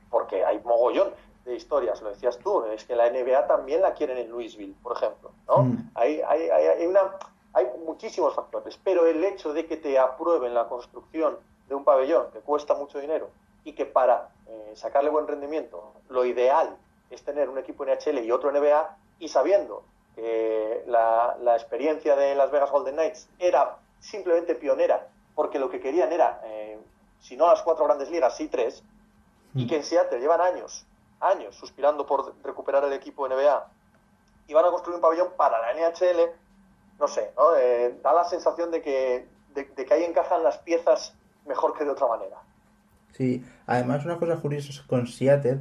porque hay mogollón de historias. Lo decías tú, es que la NBA también la quieren en Louisville, por ejemplo, ¿no? Mm. Hay muchísimos factores, pero el hecho de que te aprueben la construcción de un pabellón que cuesta mucho dinero y que para sacarle buen rendimiento lo ideal es tener un equipo NHL y otro NBA, y sabiendo que la experiencia de Las Vegas Golden Knights era simplemente pionera, porque lo que querían era, si no las 4 grandes ligas, sí 3, y Mm. que en Seattle llevan años suspirando por recuperar el equipo NBA, y van a construir un pabellón para la NHL. No sé, ¿no? Da la sensación de de que ahí encajan las piezas mejor que de otra manera. Sí, además una cosa curiosa con Seattle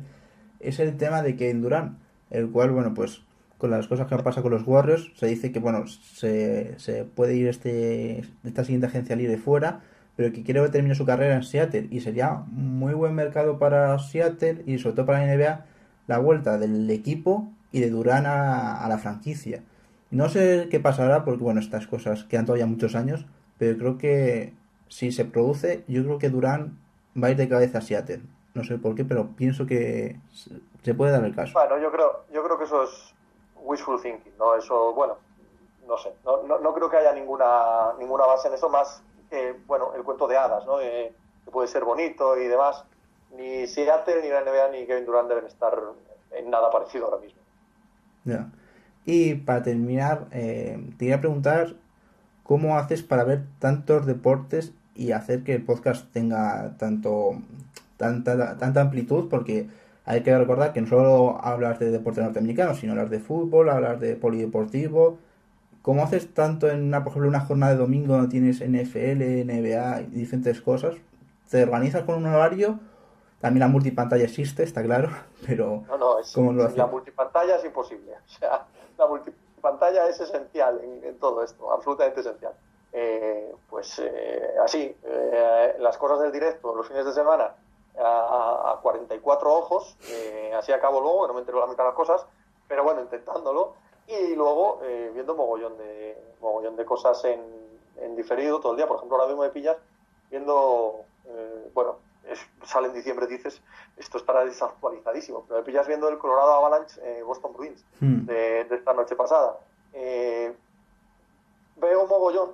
es el tema de Kevin Durant, el cual, bueno, pues con las cosas que han pasado con los Warriors, se dice que, bueno, se puede ir esta siguiente agencia libre fuera, pero que quiere terminar su carrera en Seattle y sería muy buen mercado para Seattle y sobre todo para la NBA la vuelta del equipo y de Durant a la franquicia. No sé qué pasará porque, bueno, estas cosas quedan todavía muchos años, pero creo que si se produce, yo creo que Durant va a ir de cabeza a Seattle. No sé por qué, pero pienso que se puede dar el caso. Bueno, yo creo que eso es wishful thinking, ¿no? Eso, bueno, no sé, no creo que haya ninguna base en eso más que, bueno, el cuento de hadas, ¿no? Que puede ser bonito y demás. Ni Seattle, ni la NBA, ni Kevin Durant deben estar en nada parecido ahora mismo. Ya. Y para terminar, te quería preguntar cómo haces para ver tantos deportes y hacer que el podcast tenga tanta amplitud, porque hay que recordar que no solo hablas de deporte norteamericano, sino hablas de fútbol, hablas de polideportivo. ¿Cómo haces tanto en una, por ejemplo, una jornada de domingo donde tienes NFL, NBA y diferentes cosas? ¿Te organizas con un horario? También la multipantalla existe, está claro, pero No, ¿cómo lo sin la haces? multipantalla es imposible. O sea, la multipantalla es esencial en todo esto, absolutamente esencial. Así, las cosas del directo, los fines de semana, a 44 ojos, así acabo luego, que no me entero la mitad de las cosas, pero bueno, intentándolo, y luego viendo mogollón de cosas en diferido todo el día. Por ejemplo, ahora mismo me pillas viendo, bueno, sale en diciembre, dices, esto estará desactualizadísimo, pero me pillas viendo el Colorado Avalanche Boston Bruins Hmm. de esta noche pasada. Veo mogollón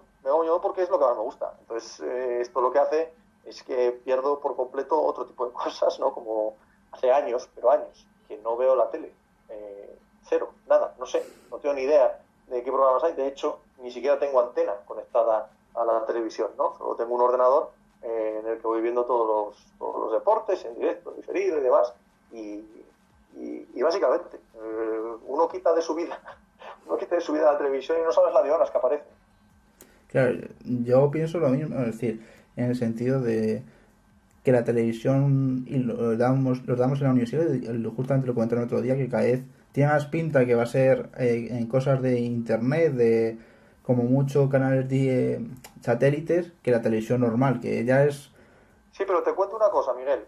porque es lo que más me gusta. Entonces, esto lo que hace es que pierdo por completo otro tipo de cosas, ¿no? Como hace años, pero años, que no veo la tele. Cero, nada, no sé, no tengo ni idea de qué programas hay. De hecho, ni siquiera tengo antena conectada a la televisión, ¿no? Solo tengo un ordenador en el que voy viendo todos los deportes en directo, en diferido y demás. Y básicamente, uno quita de su vida la televisión y no sabes la de horas que aparece. Claro, yo pienso lo mismo, es decir, en el sentido de que la televisión y lo damos en la universidad, y justamente lo comentaron el otro día, que cada vez tiene más pinta que va a ser en cosas de internet, de como mucho canales de satélites, que la televisión normal, que ya es... Sí, pero te cuento una cosa, Miguel.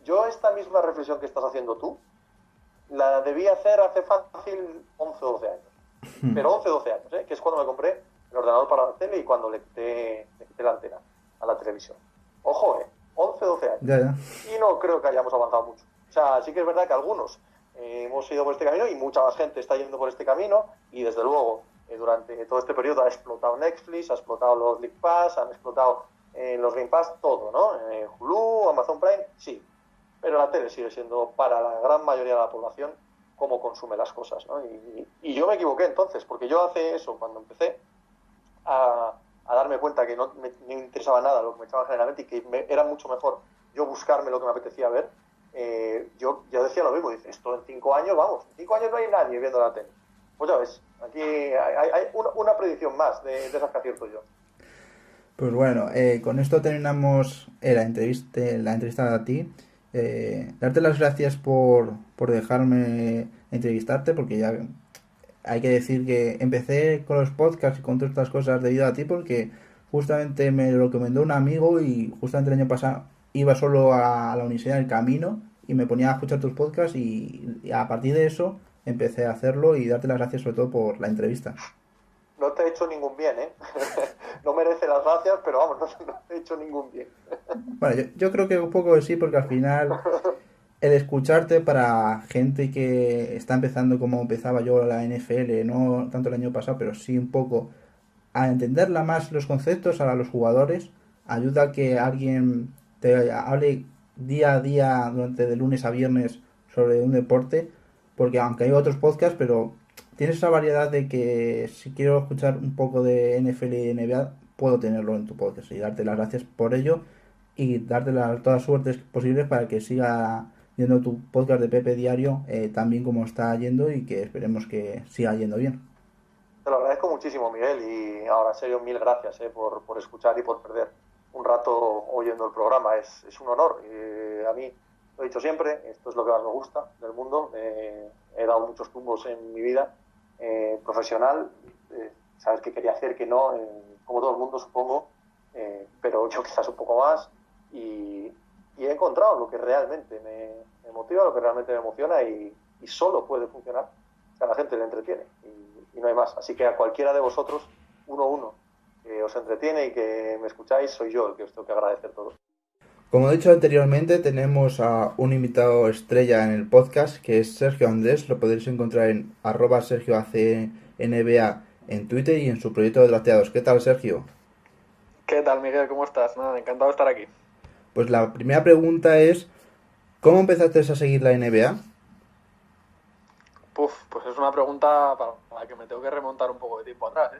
Yo esta misma reflexión que estás haciendo tú, la debí hacer hace fácil 11 o 12 años. Pero 11 o 12 años, ¿eh? Que es cuando me compré el ordenador para la tele y cuando le quité la antena a la televisión. Ojo, 11 o 12 años. Ya, ya. Y no creo que hayamos avanzado mucho. O sea, sí que es verdad que algunos hemos ido por este camino y mucha más gente está yendo por este camino y desde luego durante todo este periodo ha explotado Netflix, ha explotado los League Pass, han explotado los Game Pass, todo, ¿no? Hulu, Amazon Prime, sí. Pero la tele sigue siendo para la gran mayoría de la población cómo consume las cosas, ¿no? Y yo me equivoqué entonces, porque yo hace eso, cuando empecé a darme cuenta que no me interesaba nada lo que me echaban generalmente y que era mucho mejor yo buscarme lo que me apetecía ver, yo decía lo mismo, dice, esto en 5 años, vamos, en 5 años no hay nadie viendo la tele. Pues ya ves, aquí hay una predicción más de esas que acierto yo. Pues bueno, con esto terminamos la entrevista a ti. Darte las gracias por dejarme entrevistarte, porque ya hay que decir que empecé con los podcasts y con todas estas cosas debido a ti, porque justamente me lo recomendó un amigo y justamente el año pasado iba solo a la universidad en el camino y me ponía a escuchar tus podcasts y a partir de eso empecé a hacerlo y darte las gracias sobre todo por la entrevista. No te he hecho ningún bien, ¿eh? No merece las gracias, pero vamos, no te he hecho ningún bien. Bueno, yo creo que un poco sí, porque al final el escucharte para gente que está empezando como empezaba yo la NFL, no tanto el año pasado, pero sí un poco a entenderla más los conceptos a los jugadores, ayuda a que alguien te hable día a día durante de lunes a viernes sobre un deporte, porque aunque hay otros podcasts, pero tienes esa variedad de que si quiero escuchar un poco de NFL y NBA, puedo tenerlo en tu podcast y darte las gracias por ello y darte todas las suertes posibles para que siga yendo tu podcast de Pepe Diario tan bien como está yendo y que esperemos que siga yendo bien. Te lo agradezco muchísimo, Miguel, y ahora en serio mil gracias por escuchar y por perder un rato oyendo el programa. Es un honor. A mí, lo he dicho siempre, esto es lo que más me gusta del mundo. He dado muchos tumbos en mi vida profesional. Sabes qué quería hacer, que no, como todo el mundo supongo, pero yo quizás un poco más. Y he encontrado lo que realmente me motiva, lo que realmente me emociona y solo puede funcionar si a la gente le entretiene y no hay más. Así que a cualquiera de vosotros, uno, que os entretiene y que me escucháis, soy yo el que os tengo que agradecer todo. Como he dicho anteriormente, tenemos a un invitado estrella en el podcast que es Sergio Andrés. Lo podéis encontrar en @SergioACNBA en Twitter y en su proyecto de drafteados. ¿Qué tal, Sergio? ¿Qué tal, Miguel? ¿Cómo estás? Nada, encantado de estar aquí. Pues la primera pregunta es, ¿cómo empezaste a seguir la NBA? Pues es una pregunta para la que me tengo que remontar un poco de tiempo atrás,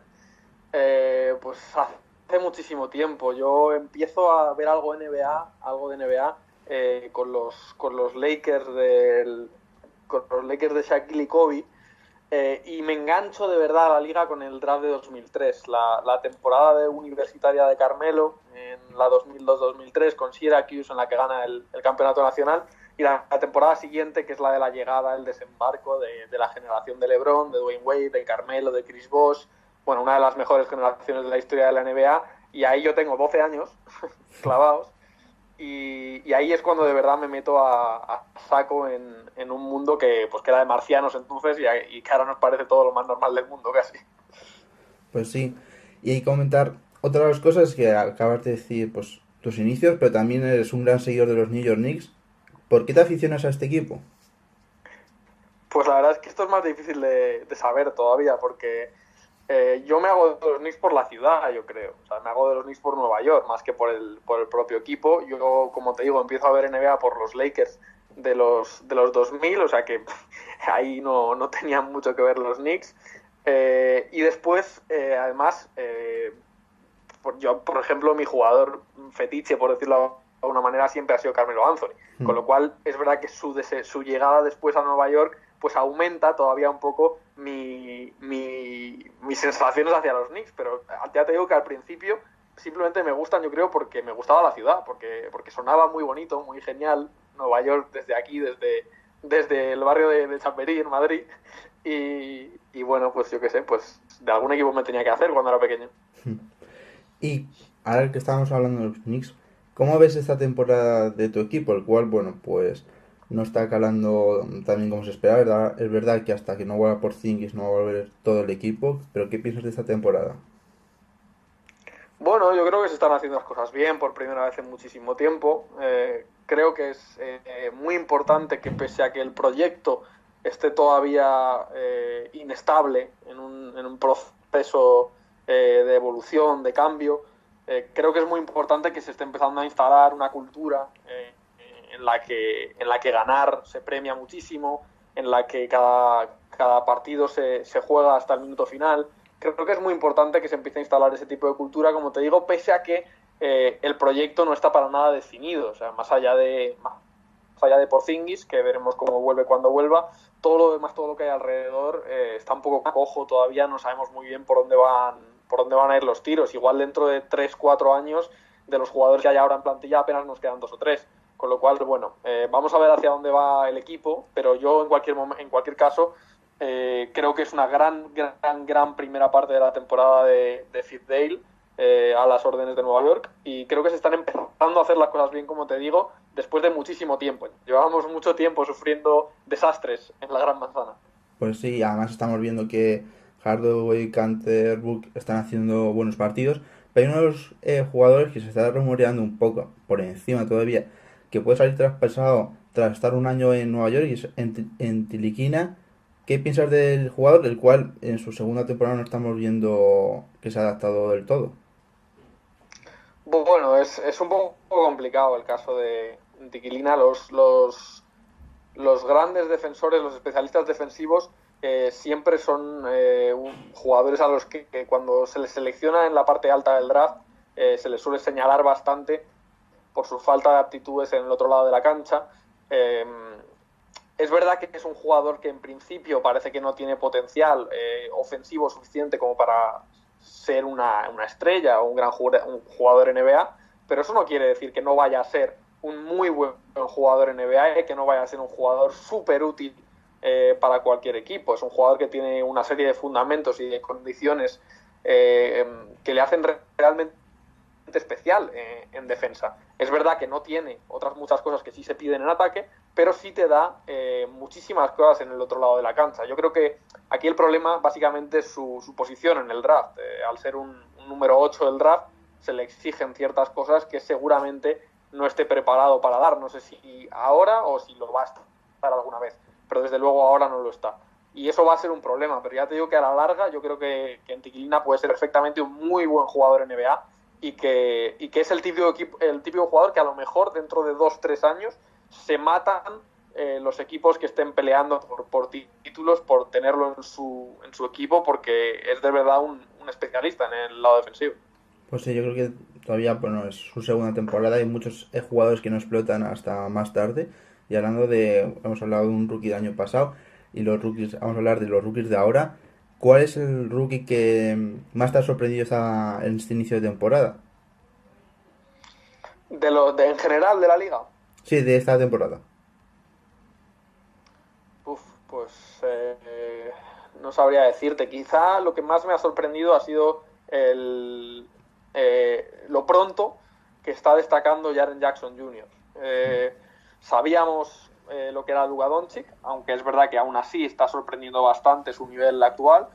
¿eh? Pues hace muchísimo tiempo. Yo empiezo a ver algo de NBA con los Lakers con los Lakers de Shaquille y Kobe. Y me engancho de verdad a la liga con el draft de 2003, la temporada universitaria de Carmelo, en la 2002-2003, con Syracuse, en la que gana el campeonato nacional, y la temporada siguiente, que es la de la llegada, el desembarco de la generación de LeBron, de Dwayne Wade, de Carmelo, de Chris Bosh, bueno, una de las mejores generaciones de la historia de la NBA, y ahí yo tengo 12 años clavados. Y ahí es cuando de verdad me meto a saco en un mundo que era de marcianos entonces y que ahora nos parece todo lo más normal del mundo casi. Pues sí, y hay que comentar otra de las cosas que acabas de decir, pues tus inicios, pero también eres un gran seguidor de los New York Knicks. ¿Por qué te aficionas a este equipo? Pues la verdad es que esto es más difícil de saber todavía porque yo me hago de los Knicks por la ciudad, yo creo. O sea, me hago de los Knicks por Nueva York, más que por el propio equipo. Yo, como te digo, empiezo a ver NBA por los Lakers de los 2000, o sea que ahí no tenían mucho que ver los Knicks. Y después, además, yo, por ejemplo, mi jugador fetiche, por decirlo de alguna manera, siempre ha sido Carmelo Anthony. Con lo cual, es verdad que su llegada después a Nueva York pues aumenta todavía un poco mis sensaciones hacia los Knicks, pero ya te digo que al principio simplemente me gustan, yo creo, porque me gustaba la ciudad, porque sonaba muy bonito, muy genial, Nueva York desde aquí, desde el barrio de Chamberí, en Madrid, y bueno, pues yo qué sé, pues de algún equipo me tenía que hacer cuando era pequeño. Y ahora que estamos hablando de los Knicks, ¿cómo ves esta temporada de tu equipo? El cual, bueno, pues no está calando también como se esperaba, ¿verdad? Es verdad que hasta que no vuelva Porzingis no va a volver todo el equipo, pero ¿qué piensas de esta temporada? Bueno, yo creo que se están haciendo las cosas bien por primera vez en muchísimo tiempo. Creo que es muy importante que pese a que el proyecto esté todavía inestable en un proceso de evolución, de cambio, creo que es muy importante que se esté empezando a instalar una cultura en la que ganar se premia muchísimo, en la que cada partido se juega hasta el minuto final. Creo que es muy importante que se empiece a instalar ese tipo de cultura, como te digo, pese a que el proyecto no está para nada definido. O sea, más allá de Porzingis, que veremos cómo vuelve cuando vuelva, todo lo demás, todo lo que hay alrededor está un poco cojo todavía, no sabemos muy bien por dónde van a ir los tiros. Igual dentro de 3-4 años, de los jugadores que hay ahora en plantilla apenas nos quedan 2 o 3. Con lo cual, bueno, vamos a ver hacia dónde va el equipo, pero yo en cualquier caso creo que es una gran primera parte de la temporada de Fizdale a las órdenes de Nueva York, y creo que se están empezando a hacer las cosas bien, como te digo, después de muchísimo tiempo. Llevábamos mucho tiempo sufriendo desastres en la Gran Manzana. Pues sí, además estamos viendo que Hardaway, Kanter, Book están haciendo buenos partidos, pero hay unos jugadores que se está rumoreando un poco por encima todavía, que puede salir traspasado tras estar un año en Nueva York y es en Tiliquina. ¿Qué piensas del jugador, del cual en su segunda temporada no estamos viendo que se ha adaptado del todo? Bueno, es un poco complicado el caso de Tiquilina. Los grandes defensores, los especialistas defensivos, siempre son jugadores a los que cuando se les selecciona en la parte alta del draft se les suele señalar bastante por su falta de aptitudes en el otro lado de la cancha. Es verdad que es un jugador que en principio parece que no tiene potencial ofensivo suficiente como para ser una estrella o un jugador NBA, pero eso no quiere decir que no vaya a ser un muy buen jugador NBA y que no vaya a ser un jugador súper útil para cualquier equipo. Es un jugador que tiene una serie de fundamentos y de condiciones que le hacen realmente especial en defensa. Es verdad que no tiene otras muchas cosas que sí se piden en ataque, pero sí te da muchísimas cosas en el otro lado de la cancha. Yo creo que aquí el problema básicamente es su posición en el draft. Al ser un número 8 del draft, se le exigen ciertas cosas que seguramente no esté preparado para dar. No sé si ahora o si lo va a estar alguna vez, pero desde luego ahora no lo está. Y eso va a ser un problema, pero ya te digo que a la larga yo creo que Ntilikina puede ser perfectamente un muy buen jugador en NBA y que es el típico jugador que a lo mejor dentro de 2-3 años se matan los equipos que estén peleando por títulos, por tenerlo en su equipo, porque es de verdad un especialista en el lado defensivo. Pues sí, yo creo que todavía, bueno, es su segunda temporada. Hay muchos jugadores que no explotan hasta más tarde. Y hablando hemos hablado de un rookie del año pasado y los rookies, vamos a hablar de los rookies de ahora. ¿Cuál es el rookie que más te ha sorprendido en este inicio de temporada? En general de la liga. Sí, de esta temporada. Pues no sabría decirte. Quizá lo que más me ha sorprendido ha sido lo pronto que está destacando Jaren Jackson Jr. Sabíamos lo que era Luka Doncic, aunque es verdad que aún así está sorprendiendo bastante su nivel actual.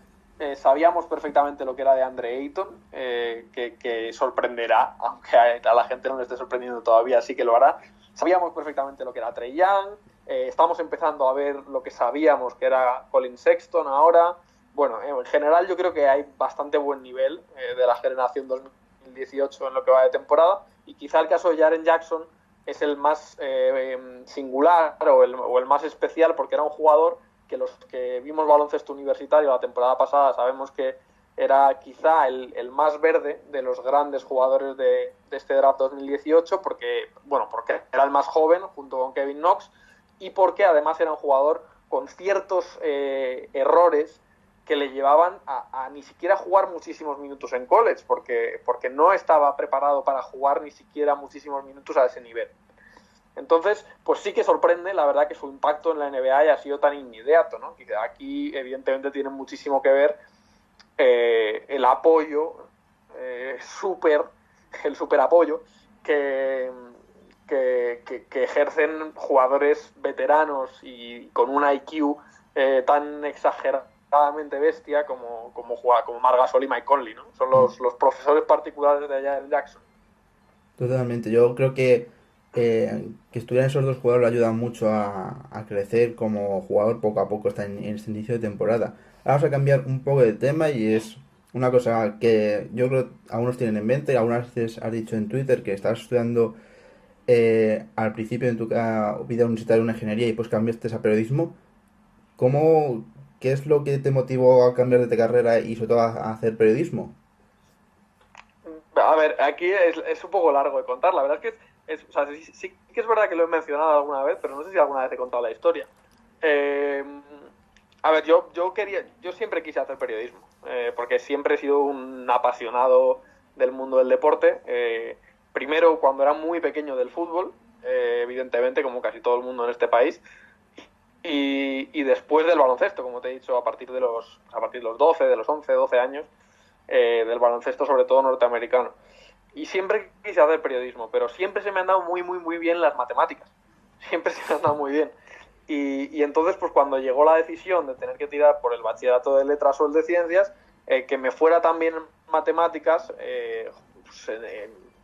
Sabíamos perfectamente lo que era de Andre Ayton, que sorprenderá, aunque a la gente no le esté sorprendiendo todavía, sí que lo hará. Sabíamos perfectamente lo que era Trae Young. Estamos empezando a ver lo que sabíamos que era Colin Sexton ahora. Bueno, en general yo creo que hay bastante buen nivel de la generación 2018 en lo que va de temporada, y quizá el caso de Jaren Jackson es el más singular o el más especial, porque era un jugador que los que vimos baloncesto universitario la temporada pasada sabemos que era quizá el más verde de los grandes jugadores de este draft 2018, porque era el más joven junto con Kevin Knox, y porque además era un jugador con ciertos errores que le llevaban a ni siquiera jugar muchísimos minutos en college, porque no estaba preparado para jugar ni siquiera muchísimos minutos a ese nivel. Entonces, pues sí que sorprende, la verdad, que su impacto en la NBA haya sido tan inmediato, ¿no? Y aquí, evidentemente, tiene muchísimo que ver el apoyo, el super apoyo que ejercen jugadores veteranos y con un IQ tan exageradamente bestia como Marc Gasol y Mike Conley, ¿no? Son los profesores particulares de allá en Jackson. Totalmente, yo creo que estuvieran esos dos jugadores le ayudan mucho a crecer como jugador poco a poco está en este inicio de temporada. Ahora vamos a cambiar un poco de tema y es una cosa que yo creo que algunos tienen en mente. Algunas veces has dicho en Twitter que estabas estudiando al principio en tu vida universitaria una ingeniería y pues cambiaste a periodismo. ¿Qué es lo que te motivó a cambiar de carrera y sobre todo a hacer periodismo? A ver, aquí es un poco largo de contar. La verdad es que o sea, sí que es verdad que lo he mencionado alguna vez, pero no sé si alguna vez he contado la historia. A ver, yo siempre quise hacer periodismo, porque siempre he sido un apasionado del mundo del deporte. Primero, cuando era muy pequeño, del fútbol, evidentemente, como casi todo el mundo en este país, y después del baloncesto, como te he dicho, a partir de los 12, de los 11, 12 años, del baloncesto, sobre todo norteamericano. Y siempre quise hacer periodismo, pero siempre se me han dado muy, muy, muy bien las matemáticas. Siempre se me han dado muy bien. Y entonces, pues cuando llegó la decisión de tener que tirar por el bachillerato de letras o el de ciencias, que me fuera también matemáticas,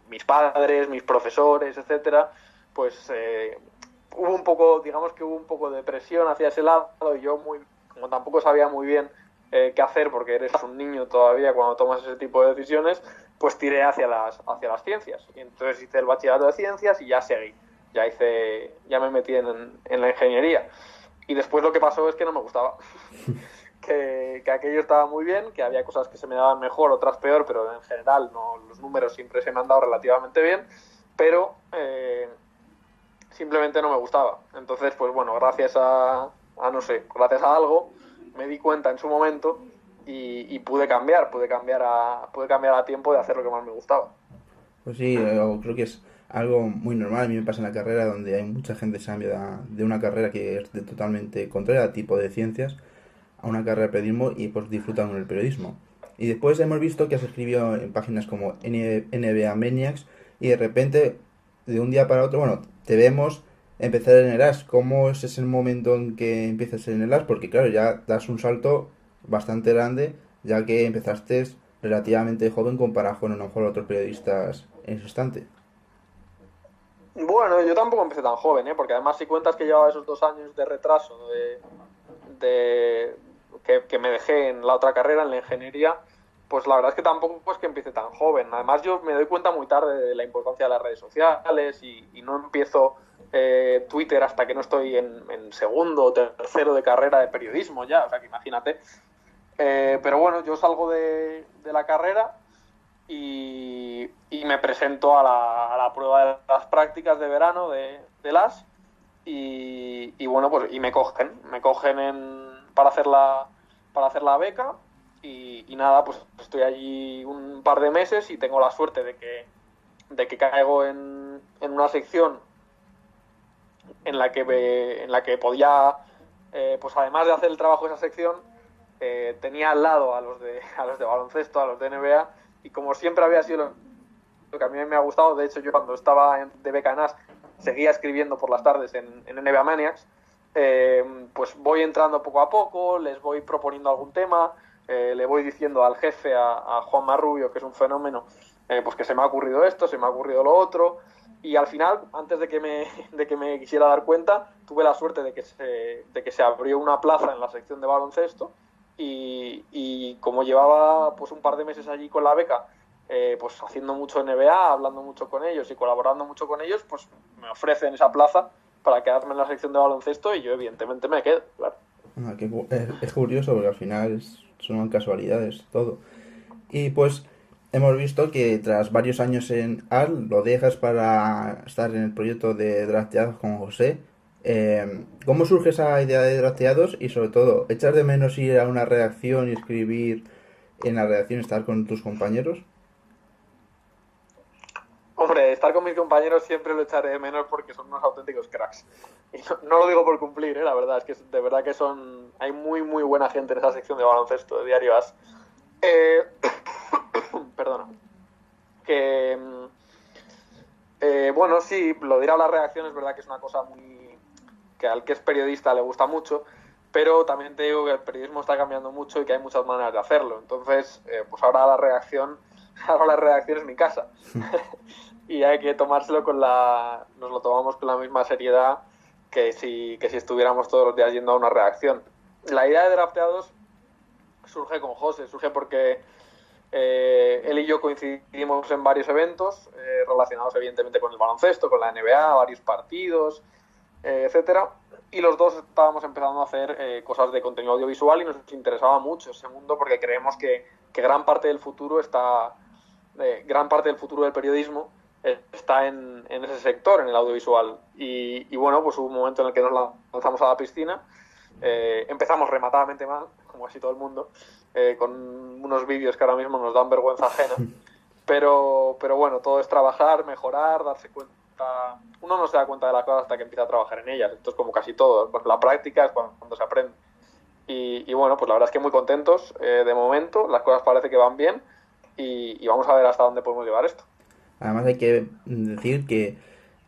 mis padres, mis profesores, etcétera, pues hubo un poco de presión hacia ese lado, y yo, como tampoco sabía muy bien qué hacer, porque eres un niño todavía cuando tomas ese tipo de decisiones, pues tiré hacia las ciencias. Y entonces hice el bachillerato de ciencias y ya seguí. Ya me metí en la ingeniería. Y después lo que pasó es que no me gustaba. que aquello estaba muy bien, que había cosas que se me daban mejor, otras peor, pero en general los números siempre se me han dado relativamente bien. Pero simplemente no me gustaba. Entonces, pues bueno, gracias a no sé, gracias a algo, me di cuenta en su momento y pude cambiar a tiempo de hacer lo que más me gustaba. Pues sí, yo creo que es algo muy normal. A mí me pasa en la carrera donde hay mucha gente que se cambia de una carrera que es totalmente contraria, tipo de ciencias, a una carrera de periodismo y pues disfrutan con el periodismo. Y después hemos visto que has escrito en páginas como NBA Maniacs y de repente, de un día para otro, bueno, te vemos empezar en el AS. ¿Cómo es ese momento en que empiezas en el AS? Porque claro, ya das un salto bastante grande, ya que empezaste relativamente joven comparado con a lo mejor otros periodistas en ese instante. Bueno, yo tampoco empecé tan joven, ¿eh? Porque además si cuentas que llevaba esos 2 años de retraso de que me dejé en la otra carrera, en la ingeniería, pues la verdad es que tampoco es que empiece tan joven. Además yo me doy cuenta muy tarde de la importancia de las redes sociales y no empiezo Twitter hasta que no estoy en segundo o tercero de carrera de periodismo ya, o sea que imagínate. Pero bueno, yo salgo de la carrera y me presento a la prueba de las prácticas de verano de las y bueno, pues y me cogen para hacer la beca y nada, pues estoy allí un par de meses y tengo la suerte de que caigo en una sección en la que podía, pues además de hacer el trabajo de esa sección, tenía al lado a los de baloncesto, a los de NBA, y como siempre había sido lo que a mí me ha gustado, de hecho yo cuando estaba de beca en AS seguía escribiendo por las tardes en NBA Maniacs, pues voy entrando poco a poco, les voy proponiendo algún tema, le voy diciendo al jefe, a Juan Marrubio, que es un fenómeno, pues que se me ha ocurrido esto, se me ha ocurrido lo otro, y al final, antes de que me quisiera dar cuenta, tuve la suerte de que se abrió una plaza en la sección de baloncesto y como llevaba pues un par de meses allí con la beca, pues haciendo mucho NBA, hablando mucho con ellos y colaborando mucho con ellos, pues me ofrecen esa plaza para quedarme en la sección de baloncesto y yo evidentemente me quedo, claro. Ah, es curioso porque al final son casualidades todo. Y pues hemos visto que tras varios años en AL lo dejas para estar en el proyecto de Drafteados con José. ¿Cómo surge esa idea de Drafteados? Y sobre todo, ¿echas de menos ir a una redacción y escribir en la redacción, estar con tus compañeros? Hombre, estar con mis compañeros siempre lo echaré de menos porque son unos auténticos cracks. Y no lo digo por cumplir, la verdad, es que de verdad que hay muy, muy buena gente en esa sección de baloncesto de Diario As. Perdona. Que, bueno, sí, lo de ir a la redacción es verdad que es una cosa muy que al que es periodista le gusta mucho, pero también te digo que el periodismo está cambiando mucho y que hay muchas maneras de hacerlo. Entonces, pues ahora la redacción es mi casa. Y hay que tomárselo nos lo tomamos con la misma seriedad que si estuviéramos todos los días yendo a una redacción. La idea de Drafteados surge con José, surge porque él y yo coincidimos en varios eventos relacionados evidentemente con el baloncesto, con la NBA, varios partidos, etcétera, y los dos estábamos empezando a hacer cosas de contenido audiovisual y nos interesaba mucho ese mundo porque creemos que gran parte del futuro del periodismo está en ese sector, en el audiovisual. Y bueno, pues hubo un momento en el que nos lanzamos a la piscina, empezamos rematadamente mal, como así todo el mundo, con unos vídeos que ahora mismo nos dan vergüenza ajena, pero bueno, todo es trabajar, mejorar, darse cuenta. Uno no se da cuenta de las cosas hasta que empieza a trabajar en ellas. Esto es como casi todo, pues la práctica es cuando se aprende. Y bueno, pues la verdad es que muy contentos de momento, las cosas parece que van bien y vamos a ver hasta dónde podemos llevar esto. Además hay que decir que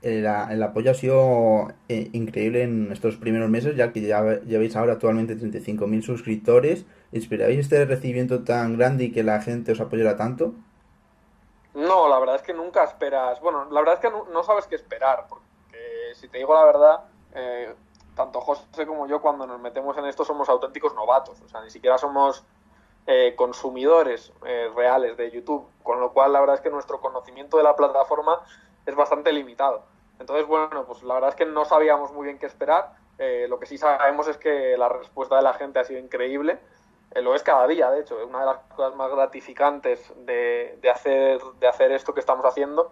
el apoyo ha sido increíble en estos primeros meses, ya que ya lleváis ahora actualmente 35.000 suscriptores. ¿Esperabais este recibimiento tan grande y que la gente os apoyara tanto? No, la verdad es que nunca esperas. Bueno, la verdad es que no sabes qué esperar, porque si te digo la verdad, tanto José como yo cuando nos metemos en esto somos auténticos novatos, o sea, ni siquiera somos consumidores reales de YouTube, con lo cual la verdad es que nuestro conocimiento de la plataforma es bastante limitado. Entonces, bueno, pues la verdad es que no sabíamos muy bien qué esperar. Lo que sí sabemos es que la respuesta de la gente ha sido increíble. Lo es cada día, de hecho. Es una de las cosas más gratificantes de hacer esto que estamos haciendo,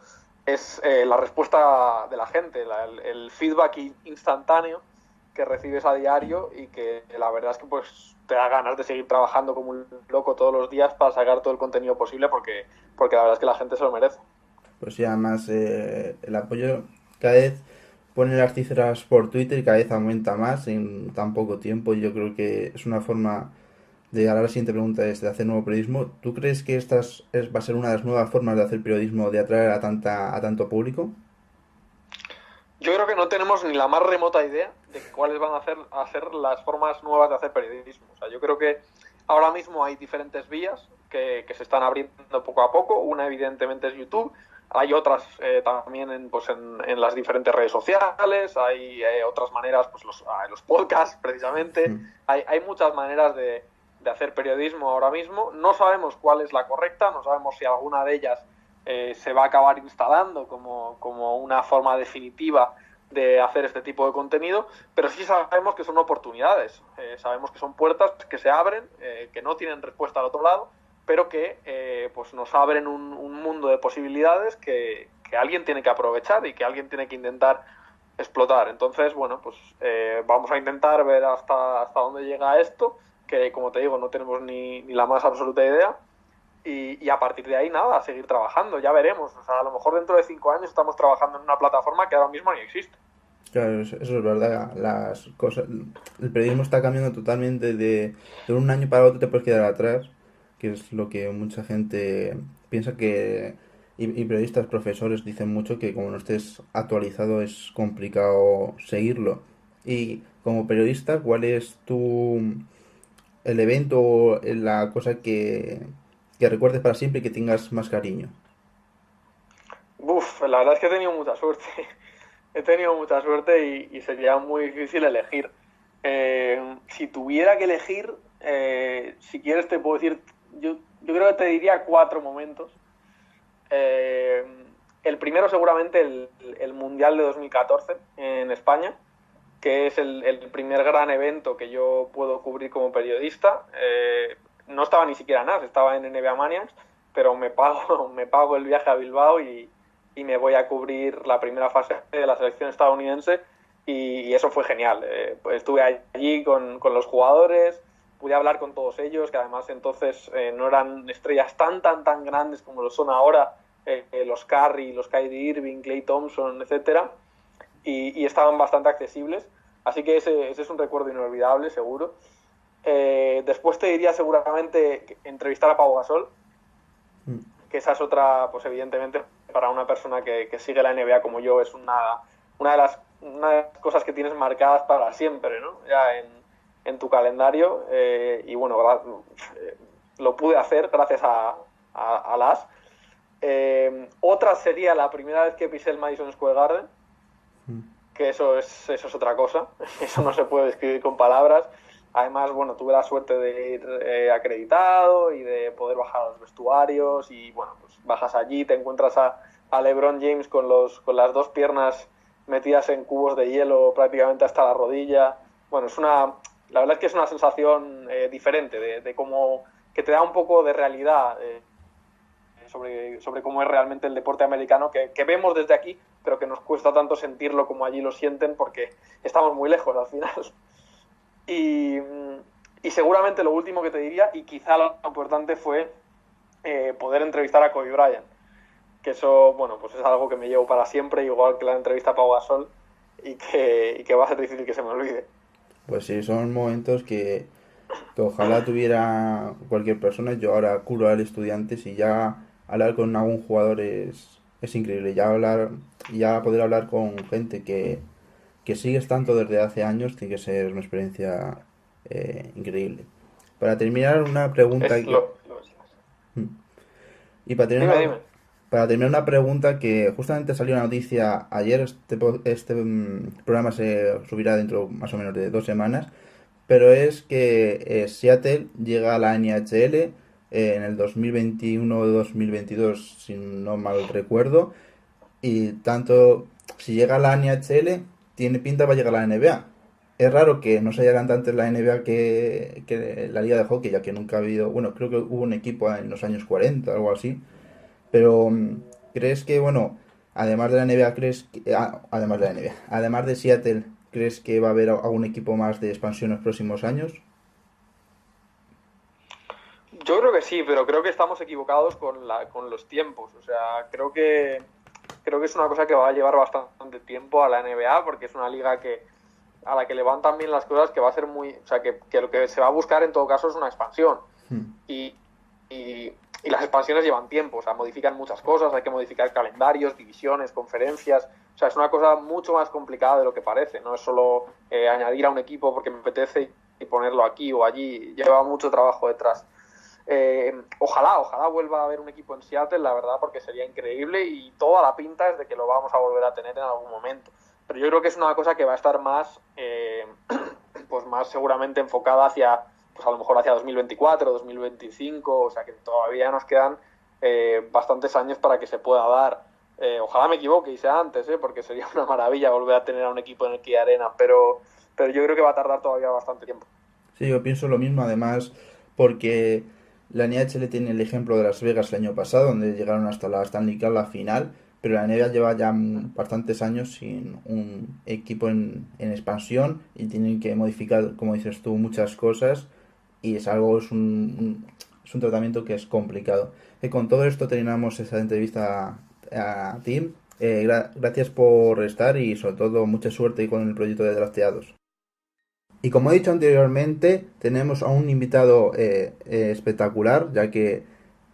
es la respuesta de la gente, el feedback instantáneo que recibes a diario y que la verdad es que pues te da ganas de seguir trabajando como un loco todos los días para sacar todo el contenido posible porque la verdad es que la gente se lo merece. Pues sí, además el apoyo cada vez pone las cifras por Twitter y cada vez aumenta más en tan poco tiempo. Y yo creo que es una forma de, ahora la siguiente pregunta es de hacer nuevo periodismo. ¿Tú crees que va a ser una de las nuevas formas de hacer periodismo, de atraer a tanto público? Yo creo que no tenemos ni la más remota idea de cuáles van a ser las formas nuevas de hacer periodismo. O sea, yo creo que ahora mismo hay diferentes vías que se están abriendo poco a poco. Una, evidentemente, es YouTube. Hay otras también en las diferentes redes sociales. Hay otras maneras, pues los podcasts, precisamente. Hay muchas maneras de hacer periodismo ahora mismo. No sabemos cuál es la correcta, no sabemos si alguna de ellas se va a acabar instalando como una forma definitiva de hacer este tipo de contenido, pero sí sabemos que son oportunidades, sabemos que son puertas que se abren, que no tienen respuesta al otro lado, pero que pues nos abren un mundo de posibilidades que alguien tiene que aprovechar y que alguien tiene que intentar explotar. Entonces, bueno, pues vamos a intentar ver hasta dónde llega esto, que como te digo, no tenemos ni la más absoluta idea. Y a partir de ahí, nada, a seguir trabajando, ya veremos. O sea, a lo mejor dentro de 5 años estamos trabajando en una plataforma que ahora mismo ni existe. Claro, eso es verdad. Las cosas, el periodismo está cambiando totalmente de un año para otro te puedes quedar atrás, que es lo que mucha gente piensa que, y periodistas, profesores dicen mucho que como no estés actualizado es complicado seguirlo. Y como periodista, ¿cuál es el evento o la cosa que recuerdes para siempre y que tengas más cariño? Uf, la verdad es que he tenido mucha suerte. He tenido mucha suerte y sería muy difícil elegir. Si tuviera que elegir, si quieres te puedo decir, yo creo que te diría 4 momentos. Eh, el primero seguramente el Mundial de 2014 en España, que es el primer gran evento que yo puedo cubrir como periodista. No estaba ni siquiera en AS, estaba en NBA Maniacs, pero me pago el viaje a Bilbao y me voy a cubrir la primera fase de la selección estadounidense y eso fue genial. Pues estuve allí con los jugadores, pude hablar con todos ellos, que además entonces no eran estrellas tan grandes como lo son ahora, los Curry, los Kyrie Irving, Klay Thompson, etcétera, y estaban bastante accesibles. Así que ese es un recuerdo inolvidable, seguro. Después te diría seguramente entrevistar a Pau Gasol, que esa es otra, pues evidentemente, para una persona que sigue la NBA como yo, es una de las cosas que tienes marcadas para siempre, ¿no? Ya en tu calendario. Y bueno, lo pude hacer gracias a las. Otra sería la primera vez que pisé el Madison Square Garden, que eso es otra cosa. Eso no se puede describir con palabras. Además, bueno, tuve la suerte de ir acreditado y de poder bajar a los vestuarios y, bueno, pues bajas allí, te encuentras a LeBron James con las 2 piernas metidas en cubos de hielo prácticamente hasta la rodilla. Bueno, la verdad es que es una sensación diferente de cómo, que te da un poco de realidad sobre cómo es realmente el deporte americano que vemos desde aquí, pero que nos cuesta tanto sentirlo como allí lo sienten porque estamos muy lejos al final. Y seguramente lo último que te diría, y quizá lo importante, fue poder entrevistar a Kobe Bryant. Que eso, bueno, pues es algo que me llevo para siempre, igual que la entrevista a Pau Gasol, y que va a ser difícil que se me olvide. Pues sí, son momentos que ojalá tuviera cualquier persona. Yo ahora curo al estudiantes y ya hablar con algún jugador es increíble. Ya poder hablar con gente que sigues tanto desde hace años tiene que ser una experiencia increíble. Para terminar, una pregunta y Dime. para terminar una pregunta que justamente salió una noticia ayer. Este programa se subirá dentro más o menos de 2 semanas, pero es que Seattle llega a la NHL en el 2021 o 2022, si no mal recuerdo, y tanto si llega a la NHL tiene pinta va a llegar a la NBA. Es raro que no se haya antes la NBA que la liga de hockey, ya que nunca ha habido, bueno, creo que hubo un equipo en los años 40, algo así, pero ¿crees que, bueno, Además de la NBA, además de la NBA, además de Seattle, ¿crees que va a haber algún equipo más de expansión en los próximos años? Yo creo que sí, pero creo que estamos equivocados con los tiempos. O sea, creo que es una cosa que va a llevar bastante tiempo a la NBA, porque es una liga a la que le van tan bien las cosas que va a ser muy... O sea, que lo que se va a buscar en todo caso es una expansión. Y las expansiones llevan tiempo, o sea, modifican muchas cosas, hay que modificar calendarios, divisiones, conferencias. O sea, es una cosa mucho más complicada de lo que parece. No es solo añadir a un equipo porque me apetece y ponerlo aquí o allí. Lleva mucho trabajo detrás. Ojalá vuelva a haber un equipo en Seattle, la verdad, porque sería increíble y toda la pinta es de que lo vamos a volver a tener en algún momento. Pero yo creo que es una cosa que va a estar más, pues más seguramente enfocada hacia, pues a lo mejor hacia 2024, 2025, o sea que todavía nos quedan bastantes años para que se pueda dar. Ojalá me equivoque y sea antes, porque sería una maravilla volver a tener a un equipo en el Key Arena, pero yo creo que va a tardar todavía bastante tiempo. Sí, yo pienso lo mismo, además, porque la NHL tiene el ejemplo de Las Vegas el año pasado, donde llegaron hasta la Stanley Cup, la final, pero la NBA lleva ya bastantes años sin un equipo en expansión y tienen que modificar, como dices tú, muchas cosas y es un tratamiento que es complicado. Y con todo esto terminamos esta entrevista a Tim. Gracias por estar y sobre todo mucha suerte con el proyecto de Drafteados. Y como he dicho anteriormente, tenemos a un invitado espectacular, ya que